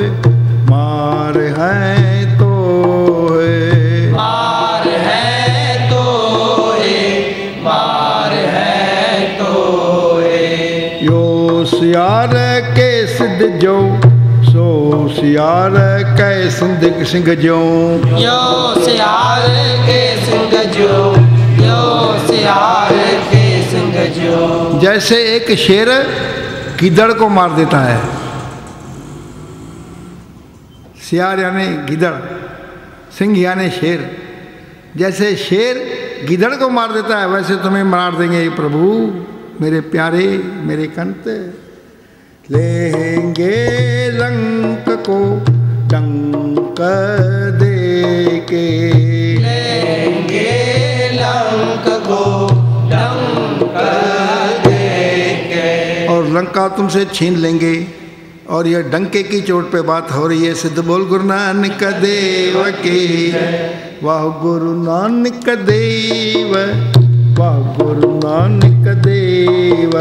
Speaker 1: मार है तो है
Speaker 2: मार है तो है मार है तो है।
Speaker 1: यो सियार के सिद्ध जो सो सियार के सिंह जो
Speaker 2: यो सियार के सिंह जो यो सियार के सिंह जो।
Speaker 1: जैसे एक शेर गिदड़ को मार देता है। सियार यानी गिदड़, सिंह यानी शेर। जैसे शेर गिदड़ को मार देता है, वैसे तुम्हें मार देंगे प्रभु मेरे प्यारे मेरे कंत। लेंगे लंक को डंक दे के
Speaker 2: लेंगे
Speaker 1: लंका तुमसे छीन लेंगे। और यह डंके की चोट पे बात हो रही है। सिद्ध बोल गुरु नानक देव की, वाह गुरु नानक देव, वाह गुरु नानक देव,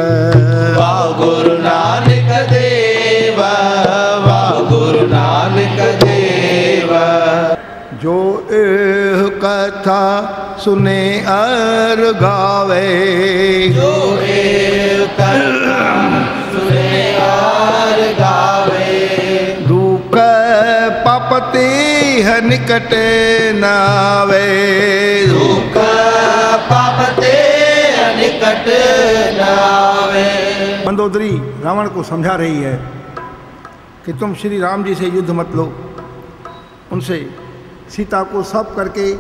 Speaker 2: वाह गुरु नानक देव, वाह गुरु नानक देव।
Speaker 1: जो एह कथा सुने और गावे,
Speaker 2: जो एह कथा सुने और गावे,
Speaker 1: दुख पापति है निकट नावे,
Speaker 2: दुख पापते निकट नावे।
Speaker 1: मंदोदरी रावण को समझा रही है कि तुम श्री राम जी से युद्ध मत लो, उनसे सीता को सब करके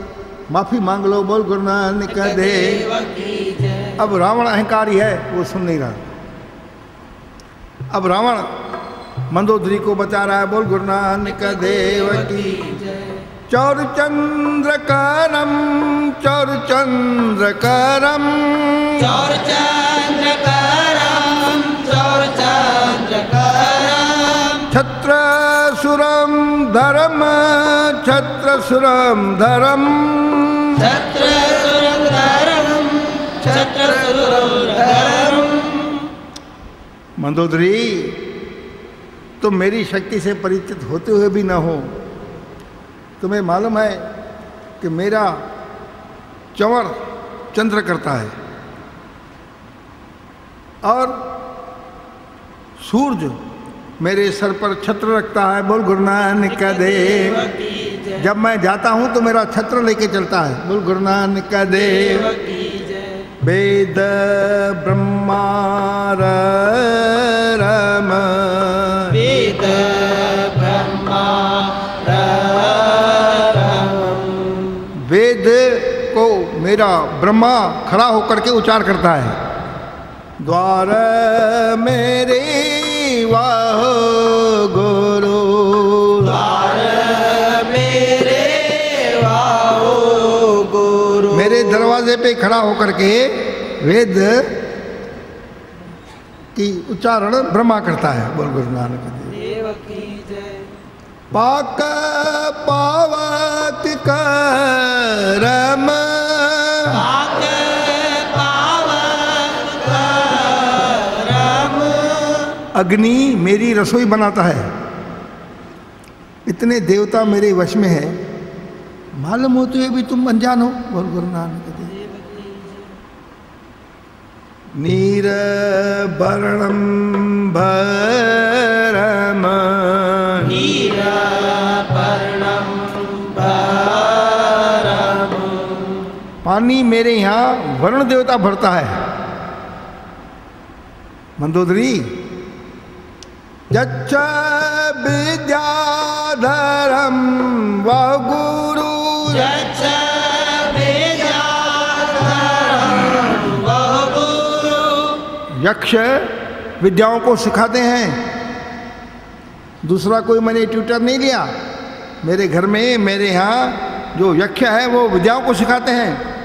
Speaker 1: माफी मांग लो। बोल गुरु नानक देव। अब रावण अहंकारी है, वो सुन नहीं रहा। अब रावण मंदोदरी को बचा रहा है। बोल गुरु नानक देव की। चौर चंद्र करम, चौर चंद्र करम,
Speaker 2: चौर चंद्र करम, चौर चंद्र करम,
Speaker 1: छत्र सुरम धर्म, छत्र सुरम धर्म,
Speaker 2: छत्र सुरम धर्म, छत्र सुरम धर्म।
Speaker 1: मंदोदरी, तुम मेरी शक्ति से परिचित होते हुए भी न हो, तुम्हें मालूम है कि मेरा चंवर चंद्र करता है और सूरज मेरे सर पर छत्र रखता है। बोल गुरु नानक देव। जब मैं जाता हूं तो मेरा छत्र लेके चलता है। बोल गुरु नानक देव। वेद ब्रह्मार रम,
Speaker 2: वेद ब्रह्मा
Speaker 1: वेद को मेरा ब्रह्मा खड़ा होकर के उच्चार करता है। द्वार मेरे वाह गुरु,
Speaker 2: द्वार मेरे वाह गुरु।
Speaker 1: मेरे दरवाजे पे खड़ा होकर के वेद की उच्चारण ब्रह्मा करता है। बोल गुरु नानक देव
Speaker 2: की जय।
Speaker 1: पाक पावक करम,
Speaker 2: पाक पावक करम,
Speaker 1: अग्नि मेरी रसोई बनाता है। इतने देवता मेरे वश में है, मालूम होते हुए भी तुम अनजान हो। बोल गुरु नानक देव। नीर वर्णम भरम,
Speaker 2: नीर वर्णम भरम,
Speaker 1: पानी मेरे यहाँ वरुण देवता भरता है। मंदोदरी, यच्च विद्याधरम व गुरु,
Speaker 2: यच्च विद्याधरम व गुरु।
Speaker 1: यक्ष विद्याओं को सिखाते हैं। दूसरा कोई मैंने ट्यूटर नहीं लिया। मेरे घर में, मेरे यहाँ जो यक्ष है वो विद्याओं को सिखाते हैं।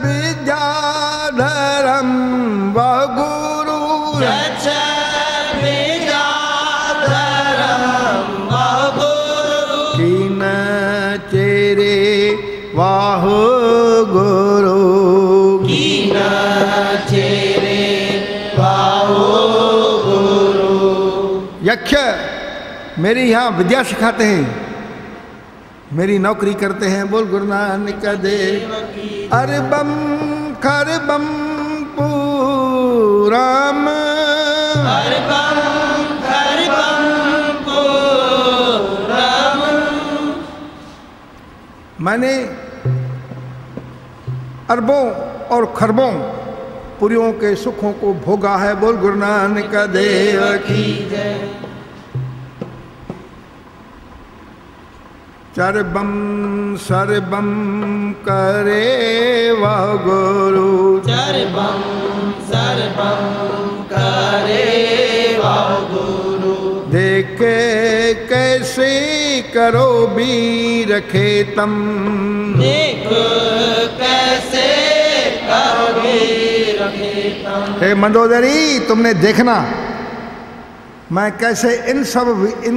Speaker 1: विद्याधरम व गुरु,
Speaker 2: यच्च विद्याधरम व गुरु।
Speaker 1: कीन चेरे वाह गुरु,
Speaker 2: कीन चेरे वाह गुरु।
Speaker 1: यक्ष मेरे यहाँ विद्या सिखाते हैं, मेरी नौकरी करते हैं। बोल गुरु नानक देव। अरबम खरबम पूरम,
Speaker 2: अरबम खरबम पूरम।
Speaker 1: मैंने अरबों और खरबों पुरियों के सुखों को भोगा है। बोल गुरु नानक देव की। चरबम सरबम करे वह गुरु,
Speaker 2: चरबम सरबम करे वह गुरु।
Speaker 1: देखे कैसे करो वीर खेतम,
Speaker 2: देख कैसे करो वीर खेतम।
Speaker 1: हे हे मंदोदरी, तुमने देखना मैं कैसे इन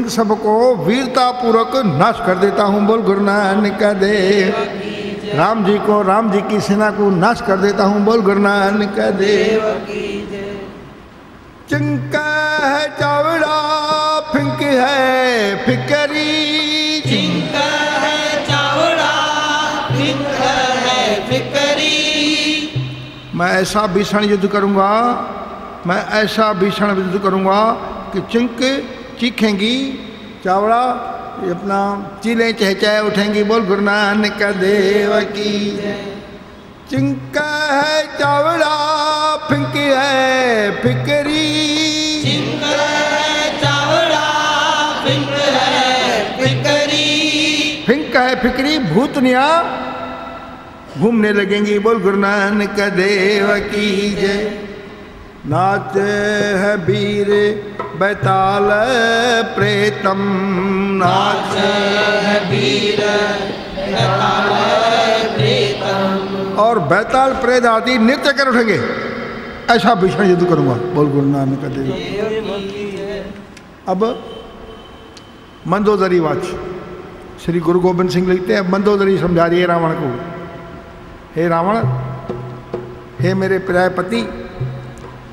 Speaker 1: सब को वीरता पूर्वक नाश कर देता हूँ। बोल गुरु नानक देव। राम जी को, राम जी की सेना को नाश कर देता हूँ। बोल गुरु नानक देव। चिंका है चावड़ा, फिंक है फिकरी।
Speaker 2: चिंका है चावड़ा, फिंक है फिकरी।
Speaker 1: मैं ऐसा भीषण युद्ध करूँगा, मैं ऐसा भीषण युद्ध करूँगा कि चिंक चीखेंगी, चावड़ा अपना चीलें चहचहाए उठेंगी। बोल गुरु नानक देव की। चिंका है चावड़ा, फिंक है फिकरी।
Speaker 2: चिंका है चावड़ा, फिंक है फिकरी।
Speaker 1: फिंक है फिकरी, भूतनिया घूमने लगेंगी। बोल गुरु नानक देव की जय। नाच है वीर बैताल प्रेतम, नाच
Speaker 2: है वीर बैताल प्रेतम।
Speaker 1: और बैताल प्रेत आदि नृत्य कर उठेंगे। ऐसा भीषण युद्ध करूंगा। बोल गुरु नानक देव। अब मंदोदरी वाच श्री गुरु गोविंद सिंह लिखते हैं। मंदोदरी समझा रही है रावण को, हे रावण, हे मेरे प्रिय पति,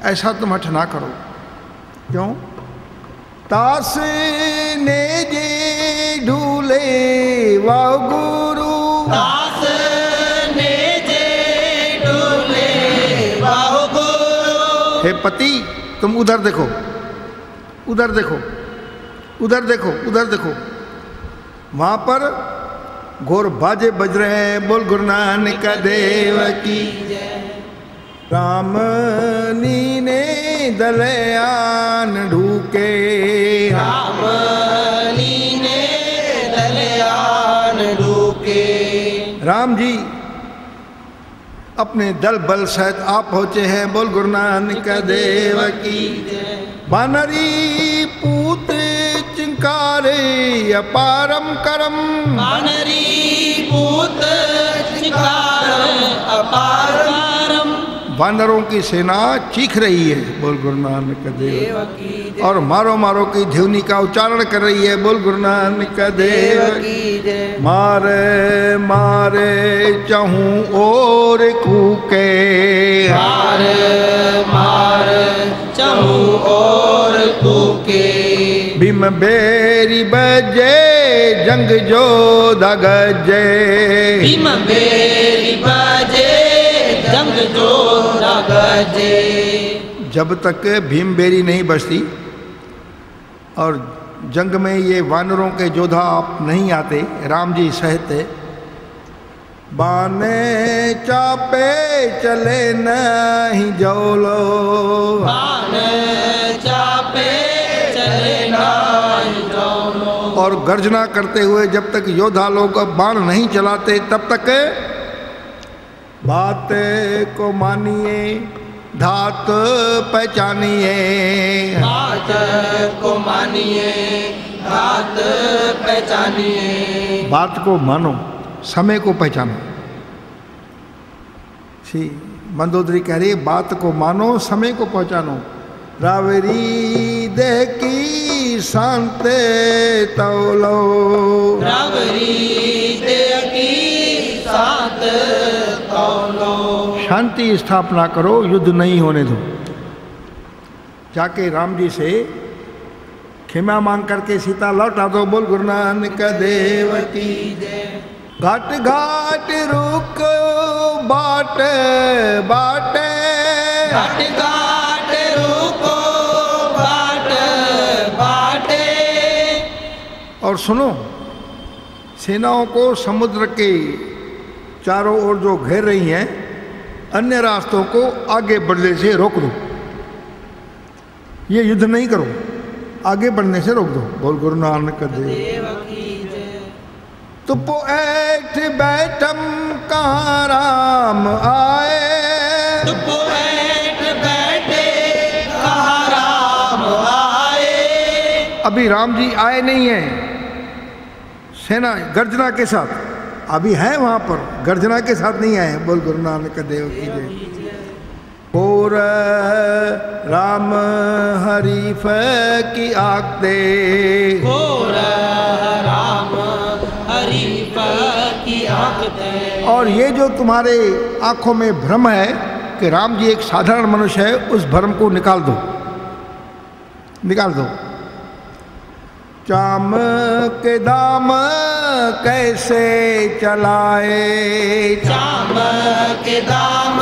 Speaker 1: ऐसा तुम हठ ना करो। क्यों? तास ने जे ढूले वाह गुरु,
Speaker 2: तास ने जे ढूले वाह गुरु।
Speaker 1: हे पति, तुम उधर देखो, उधर देखो, उधर देखो, उधर देखो। वहां पर घोर बाजे बज रहे हैं। बोल गुरु नानक देव की। राम नीने दलयान ढूके,
Speaker 2: राम नीने दलयान ढूके।
Speaker 1: राम जी अपने दल बल सहित आप पहुंचे हैं। बोल गुरु नानक देव की। बानरी पूत चिंकारे अपारम करम,
Speaker 2: बानरी पूत चिंकारे अपारम।
Speaker 1: वानरों की सेना चीख रही है। बोल गुरु नानक देव की। और मारो मारो की ध्वनि का उच्चारण कर रही है। बोल गुरु नानक देव की। मारे मारे चाहूं और कूके,
Speaker 2: मारे मारे चाहूं और कूके।
Speaker 1: भीम बेरी बजे जंग जोधा गजे,
Speaker 2: भीम बेरी बजे जंग जोधा गजे।
Speaker 1: जब तक भीम बेरी नहीं बजती और जंग में ये वानरों के योद्धा आप नहीं आते, राम जी सहित, बाने चापे चले नहीं जौलो,
Speaker 2: बाने चापे चले नहीं जौलो।
Speaker 1: और गर्जना करते हुए जब तक योद्धा लोग बाण नहीं चलाते तब तक बात को मानिए, धात पहचानिए,
Speaker 2: बात को मानिए, धात पहचानिए।
Speaker 1: बात को मानो, समय को पहचानो। श्री मंदोदरी कह रही है, बात को मानो, समय को पहचानो। रावरी देह की शांत तौलो,
Speaker 2: रावरी देह की शांत तौलो।
Speaker 1: शांति स्थापना करो, युद्ध नहीं होने दो। जाके राम जी से क्षमा मांग करके सीता लौटा दो। बोल गुरु नानक देव की जय। घाट घाट रुक बाट बाटे,
Speaker 2: घाट घाट रुको बाट बाटे।
Speaker 1: और सुनो, सेनाओं को समुद्र के चारों ओर जो घेर रही हैं, अन्य रास्तों को आगे बढ़ने से रोक दो। ये युद्ध नहीं करो, आगे बढ़ने से रोक दो। बोल गुरु नानक देव। तुपो ऐठ बैठम कहाँ राम आए,
Speaker 2: तुपो ऐठ बैठे कहाँ राम आए।
Speaker 1: अभी राम जी आए नहीं हैं, सेना गर्जना के साथ अभी है वहां पर, गर्जना के साथ नहीं आए। बोल गुरु नानक देव की जय। और राम हरीफ की आखते,
Speaker 2: और राम हरीफ की आखते।
Speaker 1: और ये जो तुम्हारे आंखों में भ्रम है कि राम जी एक साधारण मनुष्य है, उस भ्रम को निकाल दो, निकाल दो। चाम के दाम कैसे चलाए,
Speaker 2: चाम के दाम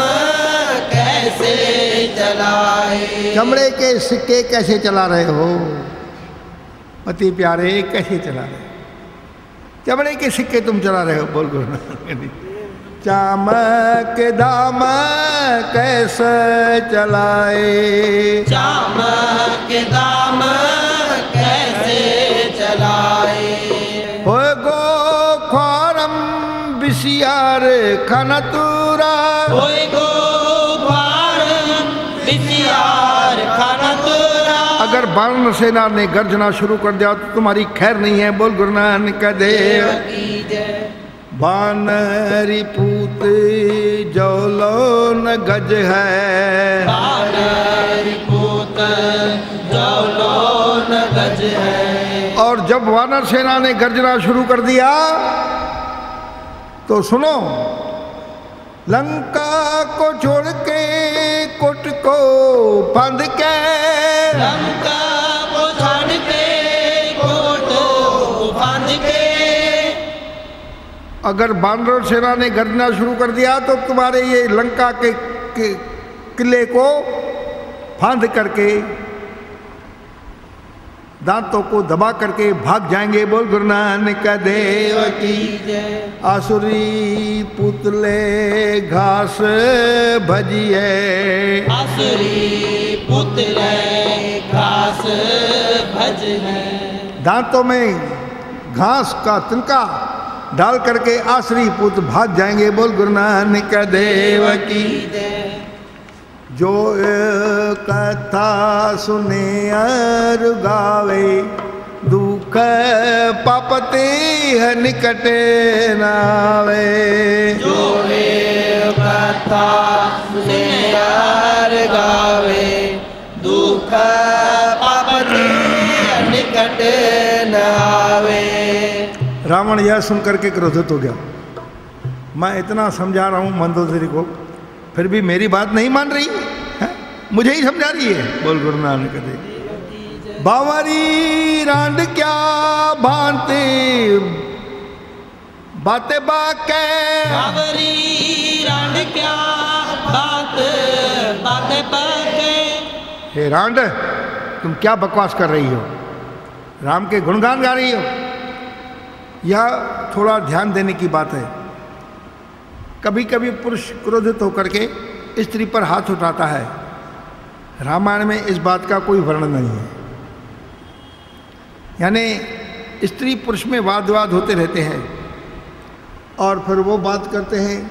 Speaker 2: कैसे चलाए।
Speaker 1: चमड़े के सिक्के कैसे चला रहे हो, पति प्यारे कैसे चला रहे हो, चमड़े के सिक्के तुम चला रहे हो, बोल गुरु नानक। चाम के दाम कैसे चलाए,
Speaker 2: चाम के दाम कैसे चलाए।
Speaker 1: हो गो ख्वारम बिसियार खनतुरा,
Speaker 2: होए गो ख्वार बिसियार खनतुरा।
Speaker 1: अगर वानर सेना ने गर्जना शुरू कर दिया तो तुम्हारी खैर नहीं है, बोल गुरु नानक देव
Speaker 2: की जय।
Speaker 1: बानरी पूत जौलोन गज है,
Speaker 2: बानरी पूत जौलोन गज है।
Speaker 1: और जब वानर सेना ने गर्जना शुरू कर दिया तो सुनो, लंका को छोड़ के कुट को फांद के,
Speaker 2: लंका को छोड़ के कोट को फांद के।
Speaker 1: अगर वानर सेना ने गर्जना शुरू कर दिया तो तुम्हारे ये लंका के किले को फांद करके, दांतों को दबा करके भाग जाएंगे, बोल गुरु नानक देव की
Speaker 2: जय।
Speaker 1: आसुरी पुतले घास भजिए,
Speaker 2: आसुरी पुतले घास भज है।
Speaker 1: दांतों में घास का तिनका डाल करके आसुरी पुत्र भाग जाएंगे, बोल गुरु नानक देव की। जो कथा सुने और गावे, दुख पापते है निकट नावे।
Speaker 2: जो कथा सुने और गावे, दुख पापते निकट न आवे।
Speaker 1: रावण यह सुन करके क्रोधित हो गया, मैं इतना समझा रहा हूँ मंदोदरी को, फिर भी मेरी बात नहीं मान रही है, मुझे ही समझा रही है, बोल गुरु नानक देव। बावरी रांड क्या भांते बातें बाके,
Speaker 2: बावरी रांड क्या बात बातें बाके।
Speaker 1: हे रांड, तुम क्या बकवास कर रही हो, राम के गुणगान गा रही हो। यह थोड़ा ध्यान देने की बात है। कभी कभी पुरुष क्रोधित होकर के स्त्री पर हाथ उठाता है, रामायण में इस बात का कोई वर्णन नहीं है। यानी स्त्री पुरुष में वाद विवाद होते रहते हैं और फिर वो बात करते हैं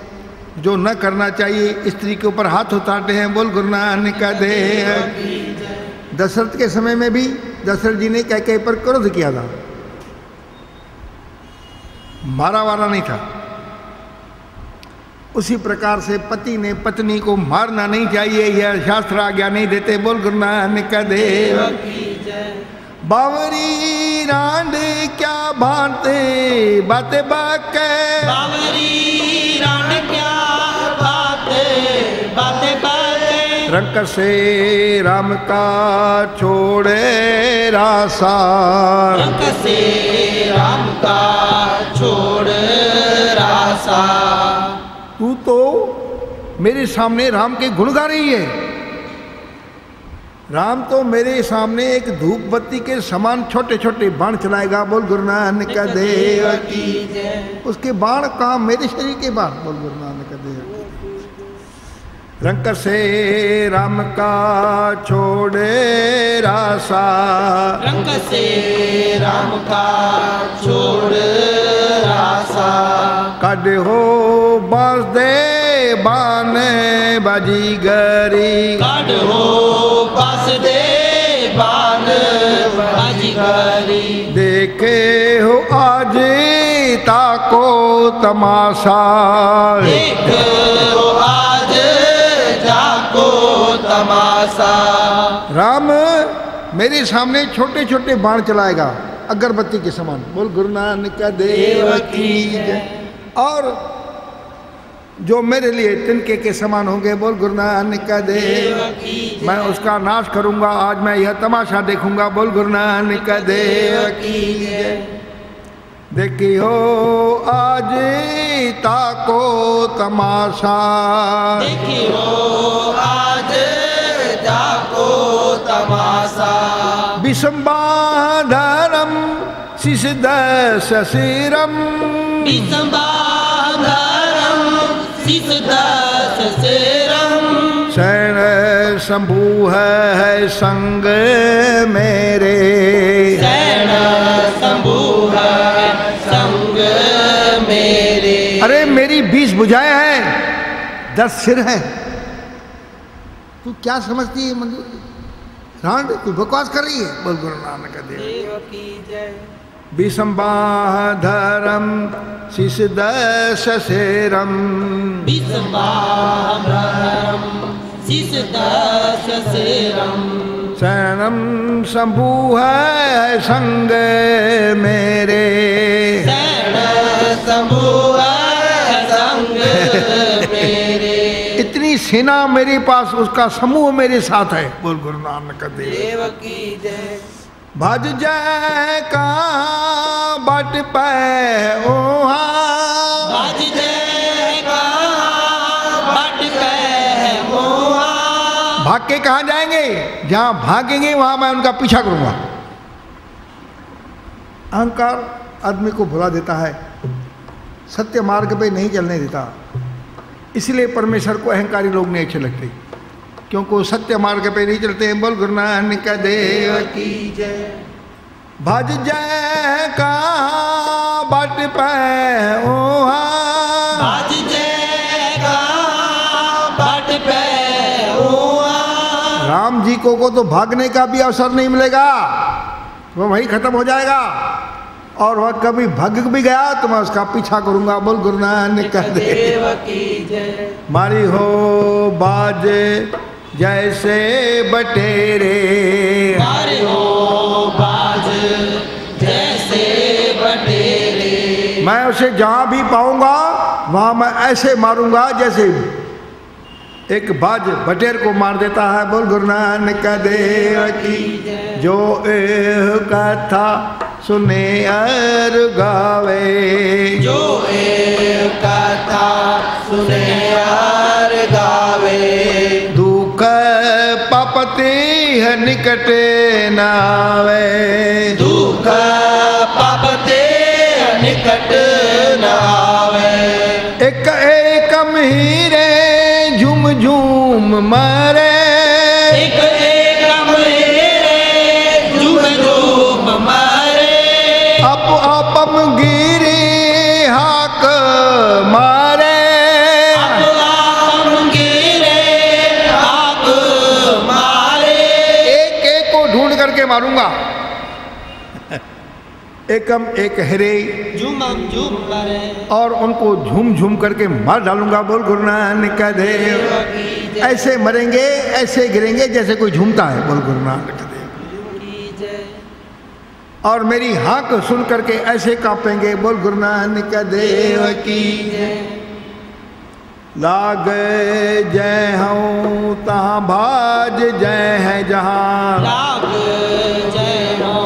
Speaker 1: जो न करना चाहिए, स्त्री के ऊपर हाथ उठाते हैं, बोल गुरु नानक देव। दशरथ के समय में भी दशरथ जी ने कैकेयी पर क्रोध किया था, मारा वारा नहीं था। उसी प्रकार से पति ने पत्नी को मारना नहीं चाहिए, यह शास्त्र आज्ञा नहीं देते, बोल गुरु नानक देव। बावरी रांड क्या भांते बातें बाके,
Speaker 2: बावरी रांड क्या बातें बाके।
Speaker 1: रंक से राम का छोड़े रासा,
Speaker 2: रंक से राम का छोड़ रासा।
Speaker 1: तू तो मेरे सामने राम के गुण गा रही है, राम तो मेरे सामने एक धूप बत्ती के समान छोटे छोटे बाण चलाएगा, बोल गुरु नानक देव की। उसके बाण कहाँ, मेरे शरीर के बाण, बोल गुरु नानक देव। रंक से राम का छोड़े रासा,
Speaker 2: रंक से राम का छोड़ रासा।
Speaker 1: कड हो बांस दे बाने बाजी गरी,
Speaker 2: काड हो पास दे बान बाजीगरी।
Speaker 1: देखे हो आज ताको तमाशा,
Speaker 2: देखो आज जाको
Speaker 1: राम मेरे सामने छोटे छोटे बाण चलाएगा अगरबत्ती के समान। बोल गुरु नानक देव की जय। और जो मेरे लिए तिनके के समान होंगे, बोल गुरु नानक देव की जय। मैं उसका नाश करूंगा, आज मैं यह तमाशा देखूंगा। बोल गुरु नानक देव की जय। देखियो आज ताको तमाशा,
Speaker 2: देखियो आज ताको तमाशा।
Speaker 1: विषम्बाधरम शिशदश शिरम,
Speaker 2: विषम्बाधरम शिशदश शिरम।
Speaker 1: शरण शंभु है संग मेरे,
Speaker 2: शरण शंभु है संग मेरे।
Speaker 1: अरे मेरी 20 भुजाएं हैं, 10 सिर हैं। तू क्या समझती है मंजूर? रांड तू बकवास कर रही है। बोल गुरु नानक देव
Speaker 2: की जय।
Speaker 1: विषम्बाधरम शिशदश शिरम,
Speaker 2: विषम्बाधरम शिशदश शिरम।
Speaker 1: शरणम शंभु है संग मेरे,
Speaker 2: शरण शंभु है संग मेरे।
Speaker 1: इतनी सेना मेरे पास, उसका समूह मेरे साथ है। बोल गुरु नानक देव
Speaker 2: की जय।
Speaker 1: भज जय का बट पे ओहा,
Speaker 2: भज जय का बट पे ओहा।
Speaker 1: भाग के कहाँ जाएंगे? जहाँ भागेंगे वहां मैं उनका पीछा करूंगा। अहंकार आदमी को भुला देता है, सत्य मार्ग पे नहीं चलने देता। इसलिए परमेश्वर को अहंकारी लोग नहीं अच्छे लगते, क्योंकि वो सत्य मार्ग पे नहीं चलते हैं। बोल गुरु नानक देव की जय। भज जय का बट पे ओहा,
Speaker 2: भज जय का बट पे ओहा।
Speaker 1: राम जी को तो भागने का भी अवसर नहीं मिलेगा, वो वही खत्म हो जाएगा। और वह कभी भग भी गया तो मैं उसका पीछा करूंगा। बोल गुरु नानक देव
Speaker 2: की जय।
Speaker 1: मारी हो बाज जैसे बटेरे,
Speaker 2: मारी हो बाज जैसे बटेरे।
Speaker 1: मैं उसे जहां भी पाऊंगा वहां मैं ऐसे मारूंगा जैसे एक बाज बटेर को मार देता है। बोल गुरु नानक देव की जो एक कथा सुने और गावे,
Speaker 2: जो एक कथा सुने और गावे।
Speaker 1: दुख पापति है निकट न आवे,
Speaker 2: दुख पापते निकट न आवे।
Speaker 1: एक एकम हीरे झूम झूम मारे,
Speaker 2: एक एकम हीरे झूम झूम मारे।
Speaker 1: अप अपम गिरी हाक मारे,
Speaker 2: हम गिरे हाक मारे।
Speaker 1: एक एक को ढूंढ करके मारूंगा। एकम एक हरे
Speaker 2: झूम झूम मारे।
Speaker 1: और उनको झूम झूम करके मार डालूंगा। बोल गुरु नानक देव। ऐसे मरेंगे, ऐसे गिरेंगे जैसे कोई झूमता है। बोल गुरु नानक देव। और मेरी हाक सुन करके ऐसे कांपेंगे। बोल गुरु नानक देव की। लाग जय हूँ तहाँ भाज जय है जहाँ,
Speaker 2: लाग जय हो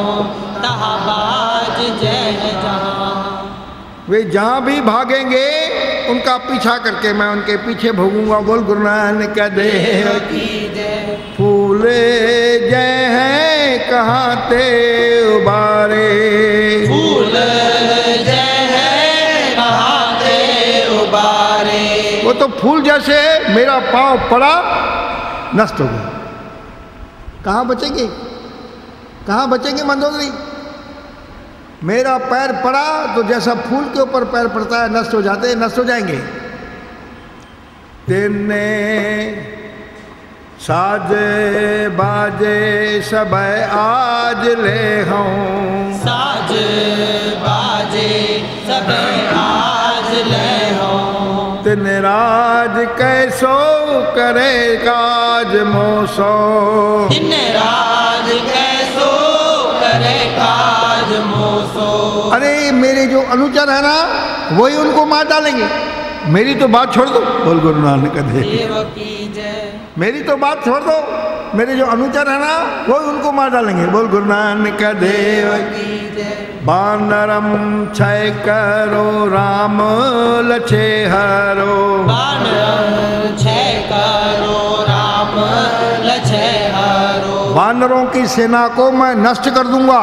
Speaker 2: तहाँ बाज जय है जहाँ।
Speaker 1: वे जहाँ भी भागेंगे उनका पीछा करके मैं उनके पीछे भोगूंगा। बोल गुरु नानक देव की। फूल जय है कहाँ ते उबारे,
Speaker 2: फूल जय है कहाँ ते उबारे।
Speaker 1: वो तो फूल जैसे मेरा पाँव पड़ा नष्ट हो गया। कहाँ बचेंगे, कहाँ बचेंगे मंदोदरी? मेरा पैर पड़ा तो जैसा फूल के ऊपर पैर पड़ता है नष्ट हो जाते हैं, नष्ट हो जाएंगे। तेने साजे बाजे सब आज ले हूँ,
Speaker 2: साज बाजे सब आज ले हो।
Speaker 1: तिन राज कैसो करे काज मोसो।
Speaker 2: तिन राज कैसो करे काज मोसो।
Speaker 1: अरे मेरे जो अनुचर है ना वही उनको मार डालेंगे, मेरी तो बात छोड़ दो। बोल गुरु नानक देव की जय। मेरी तो बात छोड़ दो, मेरे जो अनुचर है ना वो उनको मार डालेंगे। बोल गुरु नानक देव की जय। बानरम छय करो राम लछे हरो।
Speaker 2: बानर छय करो राम लछे हरो।
Speaker 1: वानरों की सेना को मैं नष्ट कर दूंगा,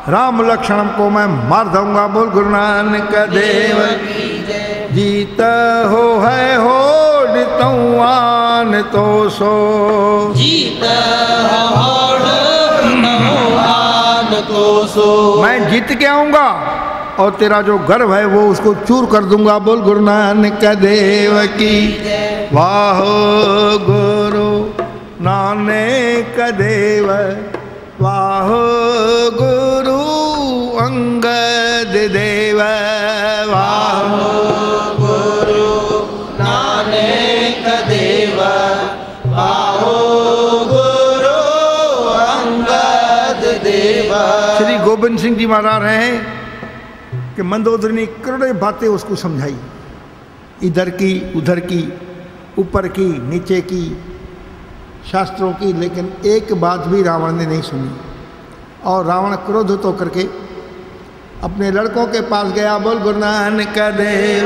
Speaker 1: राम लक्ष्मण को मैं मार दूंगा। बोल गुरु नानक देव की जय। जीत हो है हो आन तो सो।
Speaker 2: जीत हो आन तो सो।
Speaker 1: मैं जीत के आऊंगा और तेरा जो गर्व है वो उसको चूर कर दूंगा। बोल गुरु नानक देव की जय। वाह गुरु नानक देव, वाह गुरु अंगद देव, वाह
Speaker 2: गुरु नानक देव, वाह गुरु अंगद देव।
Speaker 1: श्री गोविंद सिंह जी महाराज रहे हैं कि मंदोदरी ने करोड़ों बातें उसको समझाई, इधर की उधर की, ऊपर की नीचे की, शास्त्रों की, लेकिन एक बात भी रावण ने नहीं सुनी। और रावण क्रोधित होकर के अपने लड़कों के पास गया। बोल गुरु नानक देव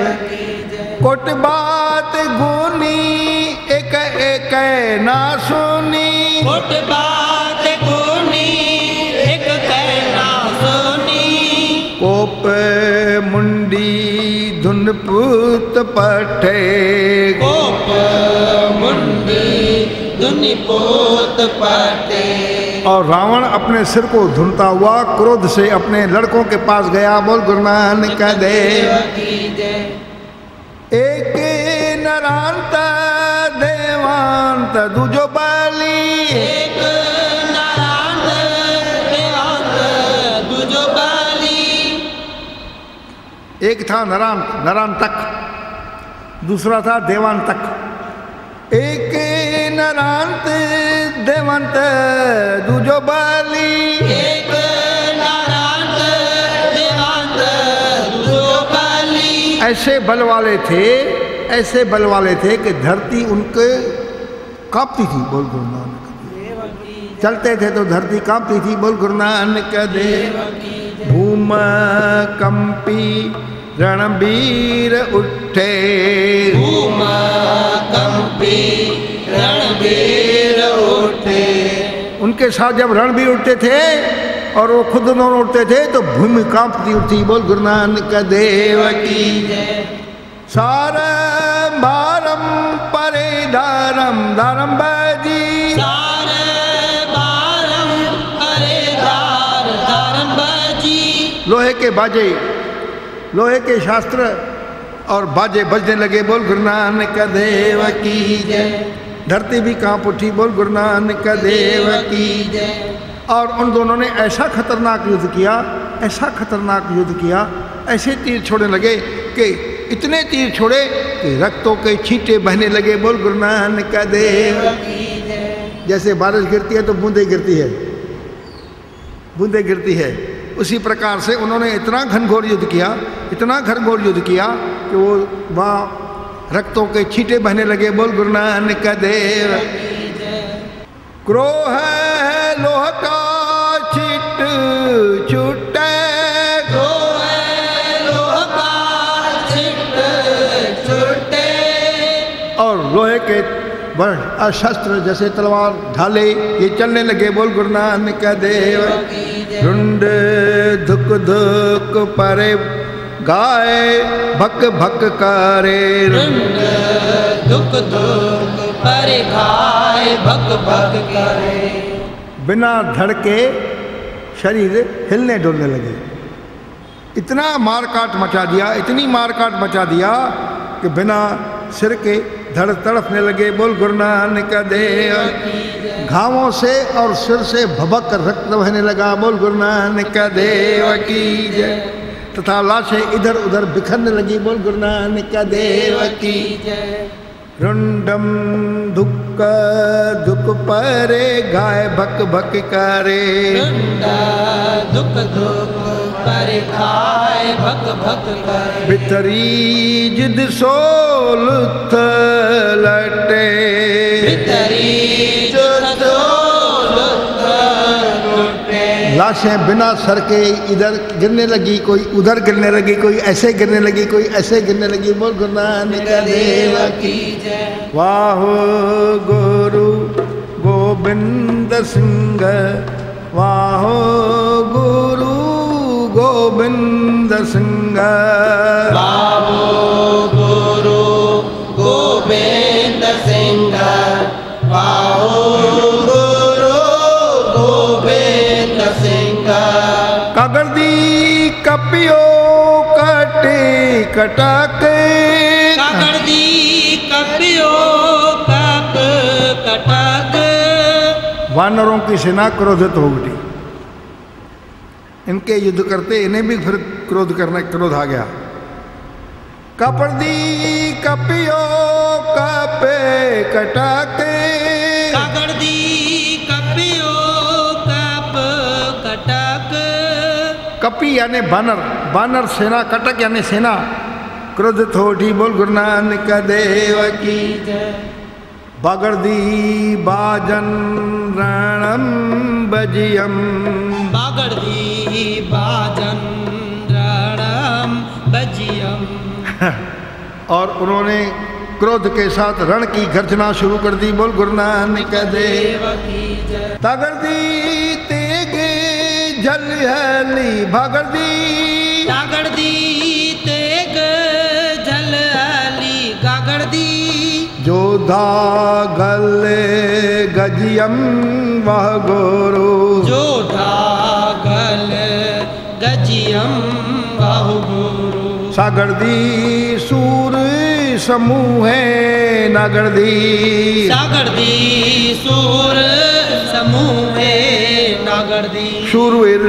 Speaker 1: कोट बात गुनी एक एक ना सुनी।
Speaker 2: कोट बात गुनी एक कहना सुनी।
Speaker 1: कोप मुंडी धुन पुत पठे।
Speaker 2: कोप मुंडी धुनि पुत पठे।
Speaker 1: और रावण अपने सिर को धुनता हुआ क्रोध से अपने लड़कों के पास गया। बोल गुरु नानक देव
Speaker 2: की जय।
Speaker 1: एक नरांत देवांत दूजो बली।
Speaker 2: एक नरांत देवांत दूजो बली।
Speaker 1: एक था नरांत, नरांतक, दूसरा था देवांतक। एक नरांत देवंत दूजो बली।
Speaker 2: एक नरांत देवांत दूजो बली।
Speaker 1: ऐसे बल वाले थे, ऐसे बल वाले थे कि धरती उनके कांपती थी। बोल गुरु नानक देव। चलते थे तो धरती कांपती थी। बोल गुरु नानक देव। भूम कंपी रणबीर उठे।
Speaker 2: भूम कंपी रणबीर उठे।
Speaker 1: उनके साथ जब रणबीर उठते थे और वो खुद दोनों उठते थे तो भूमि कांपती उठती। बोल गुरु नानक देव की जय। सारम भारम परे धारम धारम बाजी।
Speaker 2: सारे भारम परे धार धारम बाजी।
Speaker 1: लोहे के बाजे, लोहे के शास्त्र और बाजे बजने लगे। बोल गुरु नानक देव की जय। धरती भी कांप उठी। बोल गुरु नानक देव की जय। और उन दोनों ने ऐसा खतरनाक युद्ध किया, ऐसा खतरनाक युद्ध किया, ऐसे तीर छोड़ने लगे कि इतने तीर छोड़े कि रक्तों के छींटे बहने लगे। बोल गुरु नानक देव की जय। जैसे बारिश गिरती है तो बूंदे गिरती है, बूंदे गिरती है, उसी प्रकार से उन्होंने इतना घनघोर युद्ध किया, इतना घनघोर युद्ध किया कि वो वहाँ रक्तों के छींटे बहने लगे। बोल गुरु नानक देव। क्रोह है लोह का छिट छूटे।
Speaker 2: क्रोह है लोह का छिट छूटे।
Speaker 1: और लोहे के शस्त्र जैसे तलवार ढाले ये चलने लगे। बोल गुरु नानक देव। रुंड धुक धुक परे गाय भक भक करे।
Speaker 2: रुंड धुक धुक परे गाय भक भक करे।
Speaker 1: बिना धड़के शरीर हिलने डुलने लगे। इतना मारकाट मचा दिया, इतनी मारकाट मचा दिया कि बिना सिर के धड़ तड़पने लगे। बोल गुरु नानक देव। घावों से और सिर से भभक कर रक्त बहने लगा। बोल गुरु नानक देव की जय। तथा लाशें इधर उधर बिखरने लगी। बोल गुरु नानक देव की
Speaker 2: जय।
Speaker 1: रुंडम दुख दुख परे गाय भक भक करे।
Speaker 2: रुंडा दुख दुख पर खाए भक भक करे।
Speaker 1: बितरी जिद सोलुथ लटे।
Speaker 2: बितरी जिद सोलुथ लटे।
Speaker 1: लाशें बिना सर के इधर गिरने लगी, कोई उधर गिरने लगी, कोई ऐसे गिरने लगी, कोई ऐसे गिरने लगी। बोल गुरु नानक देव की
Speaker 2: जय।
Speaker 1: वाह गुरु गोविंद सिंह, वाह गुरु गोविंद सिंह।
Speaker 2: वाह गुरु गोविंद सिंह, वाह गुरु गोविंद सिंह।
Speaker 1: कागर्दी कपियो कटे कटाके।
Speaker 2: कागर्दी कपियो कप कटक।
Speaker 1: वानरों की सेना क्रोधित हो उठी। इनके युद्ध करते इन्हें भी फिर क्रोध आ गया। कपर्दी कपियो कपे कटाके।
Speaker 2: कागर्दी कपियो कप कटक।
Speaker 1: कपी यानी बानर, बानर सेना, कटक यानी सेना क्रोधित हो उठी। बोल गुरु नानक देव की
Speaker 2: जय।
Speaker 1: बागर्दी बाजन रणम बजियम।
Speaker 2: बागर्दी बाजन रणम बजियम।
Speaker 1: और उन्होंने क्रोध के साथ रण की गर्जना शुरू कर दी। बोल गुरु नानक देव
Speaker 2: की जय।
Speaker 1: तागर्दी तेगे झलहली भागर्दी।
Speaker 2: तागर्दी तेग झलहली गागर्दी।
Speaker 1: जोधा गले गजियम वह गुरु।
Speaker 2: जोधा गल गजियम बाहु गुरु।
Speaker 1: सागर्दी सूर समूहे नागर्दी।
Speaker 2: सागर्दी सूर समूहे नागर्दी।
Speaker 1: शूरवीर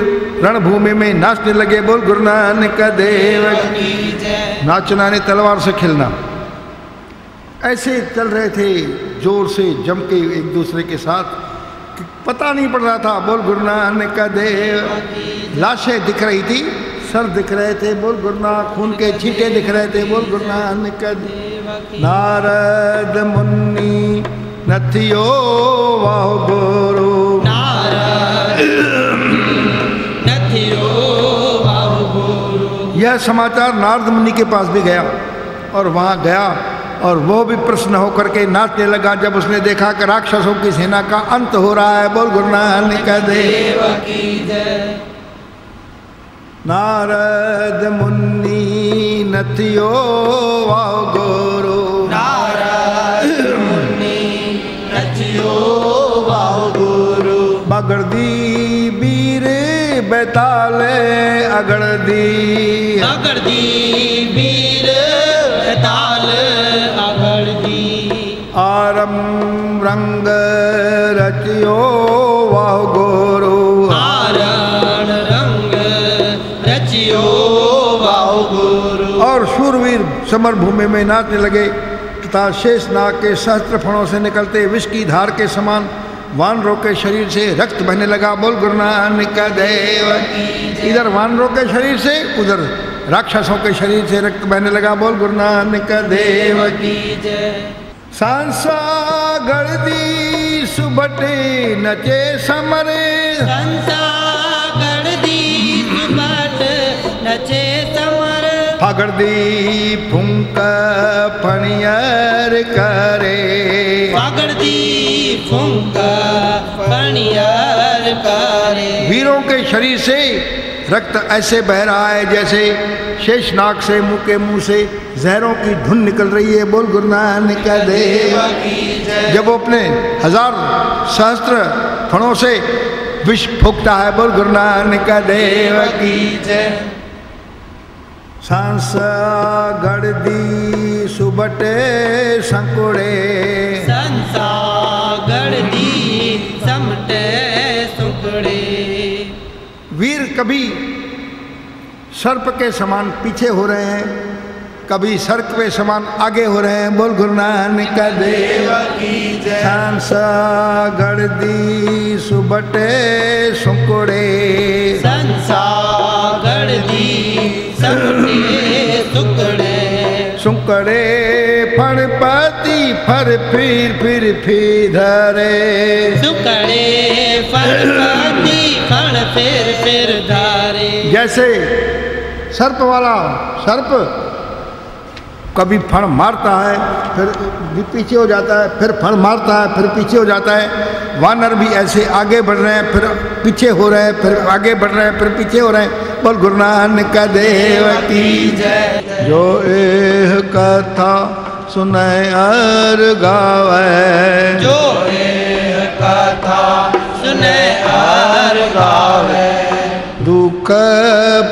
Speaker 1: रणभूमि में नाचने लगे। बोल गुरु नानक देव
Speaker 2: की जय।
Speaker 1: नाचना ने तलवार से खिलना। ऐसे चल रहे थे जोर से जम के एक दूसरे के साथ, पता नहीं पड़ रहा था। बोल गुरु नानक देव। लाशें दिख रही थी, सर दिख रहे थे। बोल गुरु नानक, खून के छींटे दिख रहे थे। बोल गुरु नानक देव। नारद मुनि नथियो वाह गुरु।
Speaker 2: नारद नथियो वाह गुरु।
Speaker 1: यह समाचार नारद मुनि के पास भी गया और वहाँ गया और वो भी प्रसन्न होकर के नाचने लगा जब उसने देखा कि राक्षसों की सेना का अंत हो रहा है। बोल गुरु नानक देव
Speaker 2: की जय।
Speaker 1: नारद मुनि नथियो वाह गुरु।
Speaker 2: नारद मुनि नथियो वाह गुरु।
Speaker 1: बगड़दी वीर बैताले अगड़दी।
Speaker 2: अगड़दी वीर बैताल अगड़दी।
Speaker 1: आरम रंग रचियो वाह गुरु।
Speaker 2: आरण रंग रचियो वाह गुरु।
Speaker 1: और शूरवीर समर भूमि में नाचने लगे तथा शेषनाग के सहस्त्र फणों से निकलते विष की धार के समान वानरों के शरीर से रक्त बहने लगा। बोल गुरु नानक देव। इधर वानरों के शरीर से, उधर राक्षसों के शरीर से रक्त बहने लगा। बोल गुरु नानक देव की
Speaker 2: जय।
Speaker 1: सांसा गढ़दी सुबटे नचे समरे।
Speaker 2: संसा गढ़दी सुबट नचे समर।
Speaker 1: फागड़दी फुंक फणियर करे।
Speaker 2: फागड़दी फुंक फणियर करे।
Speaker 1: वीरों के शरीर से रक्त ऐसे बह रहा है जैसे शेषनाग से मुंह के मुंह से जहरों की धुन निकल रही है। बोल गुरु नानक देव। जब वो अपने हजार सहस्त्र फणों से विष फूकता है। बोल गुरु नानक देव की जय। सांसा गढ़दी सुबटे संकुड़े।
Speaker 2: संसा गढ़दी समटे सुकड़े।
Speaker 1: वीर कभी सर्प के समान पीछे हो रहे हैं, कभी सर्प के समान आगे हो रहे हैं। बोल गुरु नानक देव की जय। संसागढ़ दी सुबटे सुकुड़े,
Speaker 2: संसागढ़ दी सुबटे सुकुड़े,
Speaker 1: सुकड़े फणपति फर फिर धरे,
Speaker 2: सुकड़े फणपति फण फिर धारे।
Speaker 1: जैसे सर्प वाला सर्प कभी फण मारता है फिर पीछे हो जाता है, फिर फण मारता है फिर पीछे हो जाता है। वानर भी ऐसे आगे बढ़ रहे हैं फिर पीछे हो रहे हैं, फिर आगे बढ़ रहे हैं फिर पीछे हो रहे हैं। बोल गुरु नानक देव की जय। जो एह कथा सुने और गावे,
Speaker 2: जो एह कथा सुने और गावे,
Speaker 1: दुख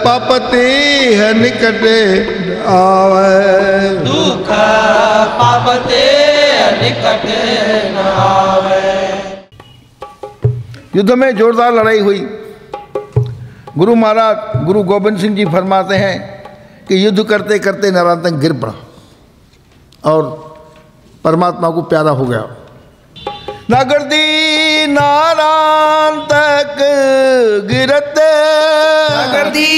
Speaker 1: पापते है निकटे आवे,
Speaker 2: दुख पापते निकट न आवे।
Speaker 1: युद्ध में जोरदार लड़ाई हुई। गुरु महाराज गुरु गोबिंद सिंह जी फरमाते हैं कि युद्ध करते करते नरातक गिर पड़ा और परमात्मा को प्यारा हो गया। नगरदी नारायण तक गिरत,
Speaker 2: नगरदी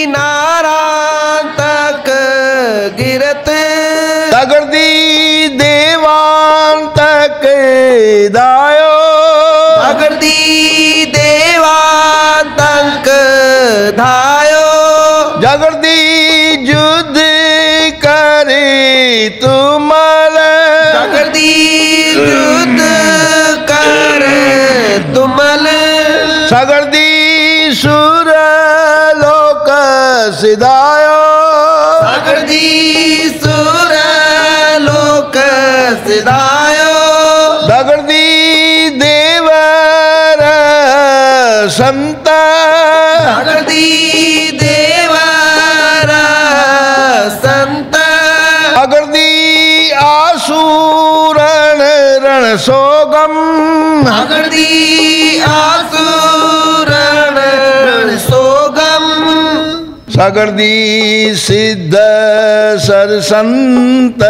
Speaker 2: नारायण तक गिरत,
Speaker 1: नगरदी देवान तक दायो,
Speaker 2: नगरदी देवान तक धायो,
Speaker 1: जगरदी युद्ध करे तुमल,
Speaker 2: नगरदी युद्ध करे तुमल,
Speaker 1: सगरदी सुर लोक सिधायो,
Speaker 2: नगरदी सुर लोक सिधायो,
Speaker 1: नगरदी देवर संत,
Speaker 2: नगरदी देवर संत,
Speaker 1: अगरदी आसुरण रण सोगम,
Speaker 2: नगरदी आसुरण सोगम,
Speaker 1: सगरदी सिद्ध सर संत,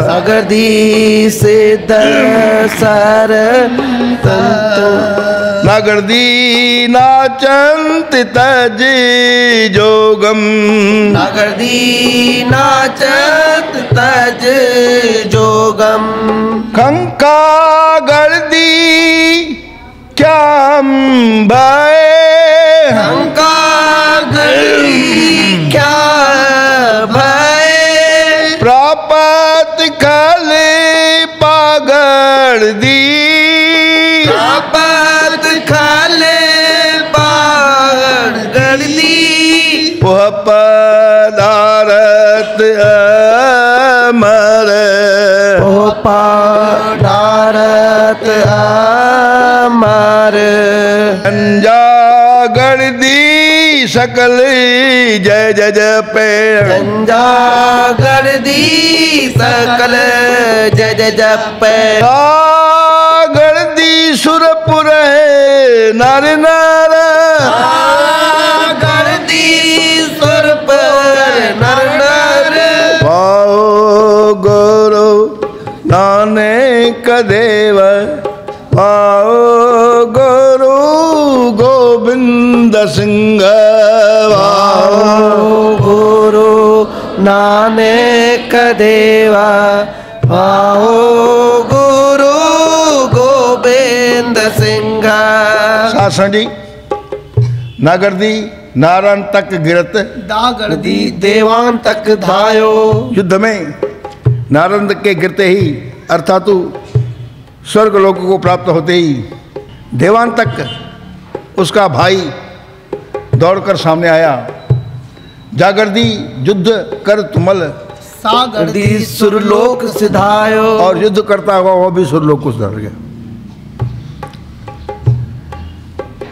Speaker 2: नगरदी सिद्ध सर संत,
Speaker 1: नगरदी नाचंत तज जोगम,
Speaker 2: नगरदी नाचत तज जोगम,
Speaker 1: खंका गर्दी क्या भय,
Speaker 2: शंका गई क्या भय,
Speaker 1: प्रापत कल पागड़ दी,
Speaker 2: प्रापत खाले पागड़ दी,
Speaker 1: वह पदारत अमर,
Speaker 2: ओ पदारत अमर,
Speaker 1: अंजागढ़ दी सकल जय जय जपे,
Speaker 2: जंजागढ़ दी सकल जय जय जपे,
Speaker 1: सागढ़ दी सुरपुर है नर नर,
Speaker 2: सागढ़ दी सुर पर नर नर,
Speaker 1: पाओ गुरु नानक देव, पाओ गुरु गोविंद सिंह,
Speaker 2: पाओ गुरु नानक देवा, पाओ गुरु गोविंद सिंह।
Speaker 1: शासन जी नागरदी नारायण तक गिरत,
Speaker 2: दागड़ दी देवान तक धायो,
Speaker 1: युद्ध में नारायण के गिरते ही अर्थात स्वर्ग लोक को प्राप्त होते ही देवान तक उसका भाई दौड़कर सामने आया। जागरदी युद्ध कर तुमल,
Speaker 2: सागड़ दी सुरलोक सिधायो,
Speaker 1: और युद्ध करता हुआ वो भी सुरलोक को सुधर गया।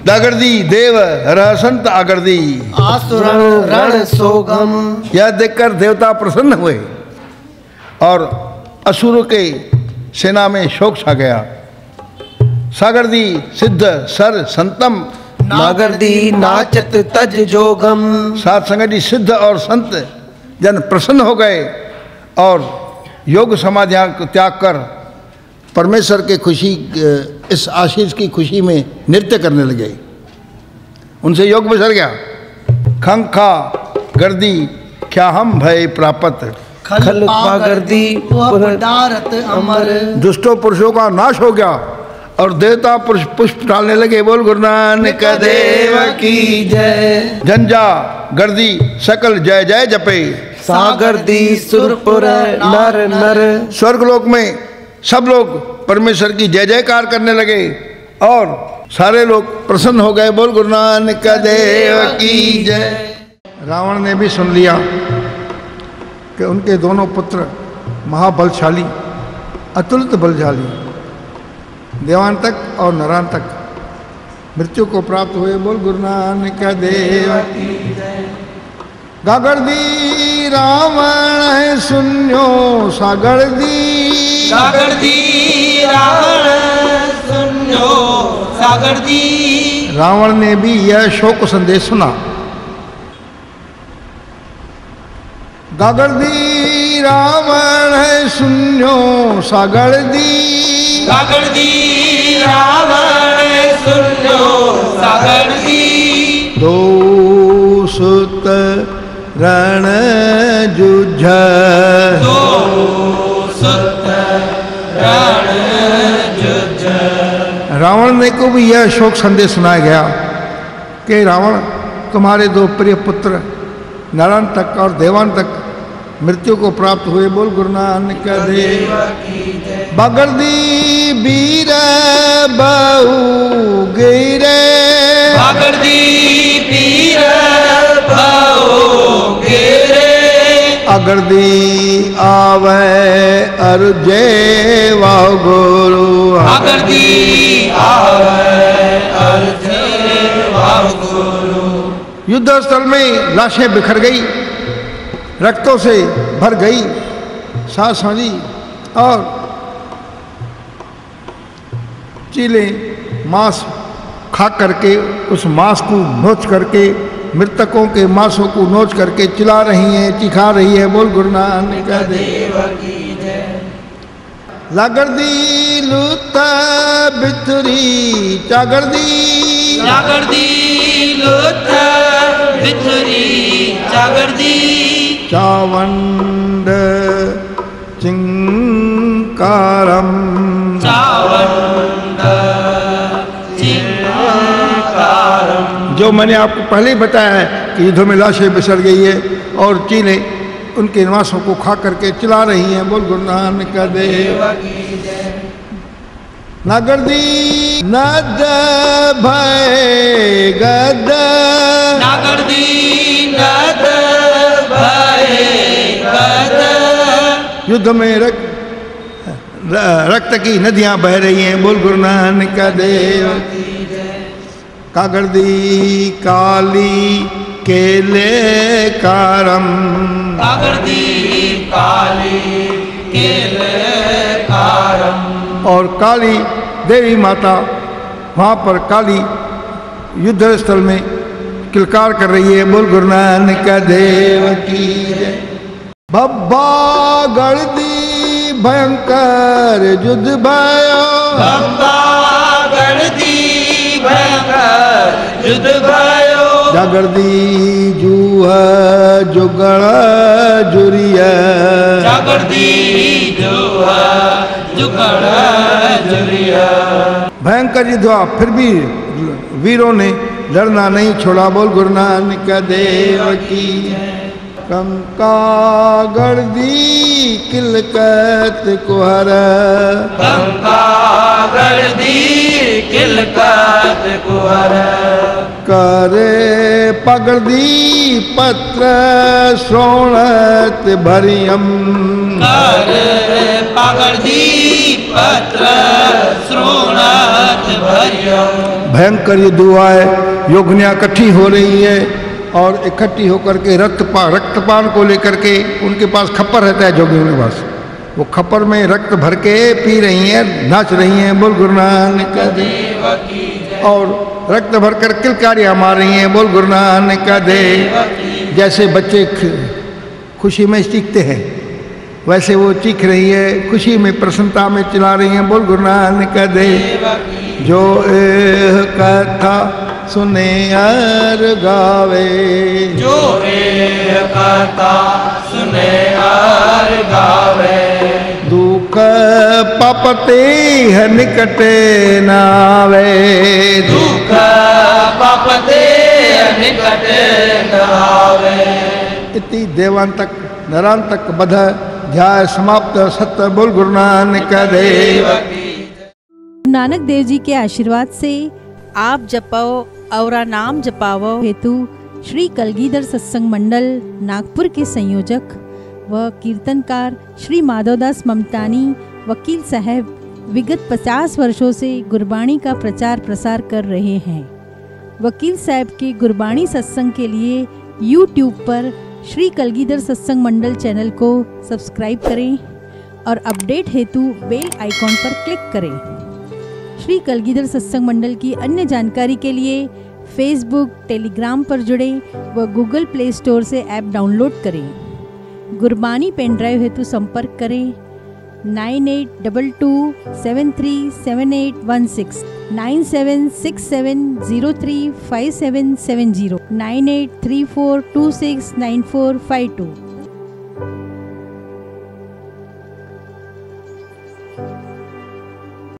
Speaker 1: दागरदी देव रहसंत आगरदी,
Speaker 2: आसुरण रण सोगम,
Speaker 1: यह देखकर देवता प्रसन्न हुए और असुरों के सेना में शोक छा गया। सागरदी सिद्ध सर संतम,
Speaker 2: नागरदी नाचत तज जोगम।
Speaker 1: साथ संगत जी सिद्ध और संत जन प्रसन्न हो गए और योग समाधियां को त्याग कर परमेश्वर के खुशी, इस आशीष की खुशी में नृत्य करने लगे। उनसे योग बिसर गया। खंखा गर्दी क्या हम भय प्राप्त,
Speaker 2: खल पागर्दी डारत अमर।
Speaker 1: दुष्टों पुरुषों का नाश हो गया और देवता पुरुष पुष्प डालने लगे। बोल गुरु नानक देव की जय। झंझा गर्दी सकल जय जय जपे,
Speaker 2: सागर्दी सुरपुर नर नर।
Speaker 1: स्वर्गलोक में सब लोग परमेश्वर की जय जयकार करने लगे और सारे लोग प्रसन्न हो गए। बोल गुरु नानक देव की जय। रावण ने भी सुन लिया कि उनके दोनों पुत्र महाबलशाली, अतुलित बलशाली, देवान तक और नरान तक मृत्यु को प्राप्त हुए। बोल गुरु नानक देव की जय। गागरदी रावण है सुन्यो सागरदी,
Speaker 2: सागरदी रावण सुन्यो सागरदी।
Speaker 1: रावण ने भी यह शोक संदेश सुना। गागरदी रावण है सुन्यो सागरदी,
Speaker 2: सागरदी रावण सुन्यो सागरदी।
Speaker 1: दो सुत रण जुझ,
Speaker 2: दो सुत रण जुझ।
Speaker 1: रावण ने को भी यह शोक संदेश सुनाया गया कि रावण तुम्हारे दो प्रिय पुत्र नारायण तक और देवान तक मृत्यु को प्राप्त हुए। बोल गुरु नानक देव की जय। बागरदी वीर बहु गिरे,
Speaker 2: बागरदी वीर बहु गिरे।
Speaker 1: अगरदी आवे अर्जे वाह गुरु,
Speaker 2: अगरदी आवे अर्जे वाह गुरु।
Speaker 1: युद्ध स्थल में लाशें बिखर गई, रक्तों से भर गई साथ सांझी और चीले मांस खा करके, उस मांस को नोच करके, मृतकों के मांसों को नोच करके चिल्ला रही हैं, चिखा रही है। बोल गुरु नानक देव की जय। लागरदी लुता बिथरी चागरदी,
Speaker 2: चागरदी लुता बिथरी चागरदी।
Speaker 1: चावंड चिंकारम,
Speaker 2: चावंड चिंकारम।
Speaker 1: जो मैंने आपको पहले ही बताया है कि युद्ध में लाशें बिसर गई है और चीलें उनके निवासों को खा करके चिल्ला रही हैं। बोल गुरु नानक देव की जय। नागरदी नद भय गद,
Speaker 2: नागरदी नद भय गद।
Speaker 1: युद्ध में रक्त की नदियां बह रही हैं। बोल गुरु नानक देव की जय। कागरदी काली केले कारम,
Speaker 2: कागरदी काली केले कारम।
Speaker 1: और काली देवी माता वहाँ पर काली युद्ध स्थल में किलकार कर रही है। बोल गुरु नानक देव की जय। बब्बा गढ़दी भयंकर युद्ध भयो,
Speaker 2: बब्बा गढ़दी भयंकर युद्ध भयो।
Speaker 1: जागरदी जूह जुगड़ जुरिया,
Speaker 2: जागरदी जूह जुगड़ जुरिया।
Speaker 1: भयंकर युद्ध हुआ फिर भी वीरों ने लड़ना नहीं छोड़ा। बोल गुरु नानक देव की। कंका गढ़दी किलकत कुहर,
Speaker 2: कंका गढ़दी किलकत कुहर।
Speaker 1: करे पगड़ी पत्र श्रोणत भरियम,
Speaker 2: करे पगड़ी पत्र श्रोणत भरियम।
Speaker 1: भयंकर युद्ध हुआ है। योगनियाँ इकट्ठी हो रही है और इकट्ठी होकर के रक्तपान को लेकर के उनके पास खप्पर रहता है जोगियों के पास, वो खप्पर में रक्त भर के पी रही हैं, नाच रही हैं। बोल गुरु नानक देव की जय। और रक्त भरकर किलकारियाँ मार रही हैं, बोल गुरु नानक दे। जैसे बच्चे खुशी में चीखते हैं वैसे वो चीख रही है, खुशी में प्रसन्नता में चिल्ला रही हैं, बोल गुरु नानक दे। जो कथा सुने और गावे,
Speaker 2: जो कथा सुने और गावे,
Speaker 1: दुख पापते है निकटे नावे,
Speaker 2: दुख पापते निकटे नावे।
Speaker 1: इति देवांतक नरांतक बध ध्याय समाप्त सत्य, बोल गुरु नानक देव।
Speaker 3: नानक देव जी के आशीर्वाद से आप जपाओ और नाम जपाओ हेतु श्री कलगीधर सत्संग मंडल नागपुर के संयोजक व कीर्तनकार श्री माधवदास ममतानी वकील साहब विगत 50 वर्षों से गुरबाणी का प्रचार प्रसार कर रहे हैं। वकील साहब के गुरबाणी सत्संग के लिए YouTube पर श्री कलगीधर सत्संग मंडल चैनल को सब्सक्राइब करें और अपडेट हेतु बेल आइकॉन पर क्लिक करें। श्री कलगीधर सत्संग मंडल की अन्य जानकारी के लिए फेसबुक, टेलीग्राम पर जुड़ें व गूगल प्ले स्टोर से ऐप डाउनलोड करें। गुरबानी पेन ड्राइव हेतु संपर्क करें 9822737816, 9767035770, 9834269452।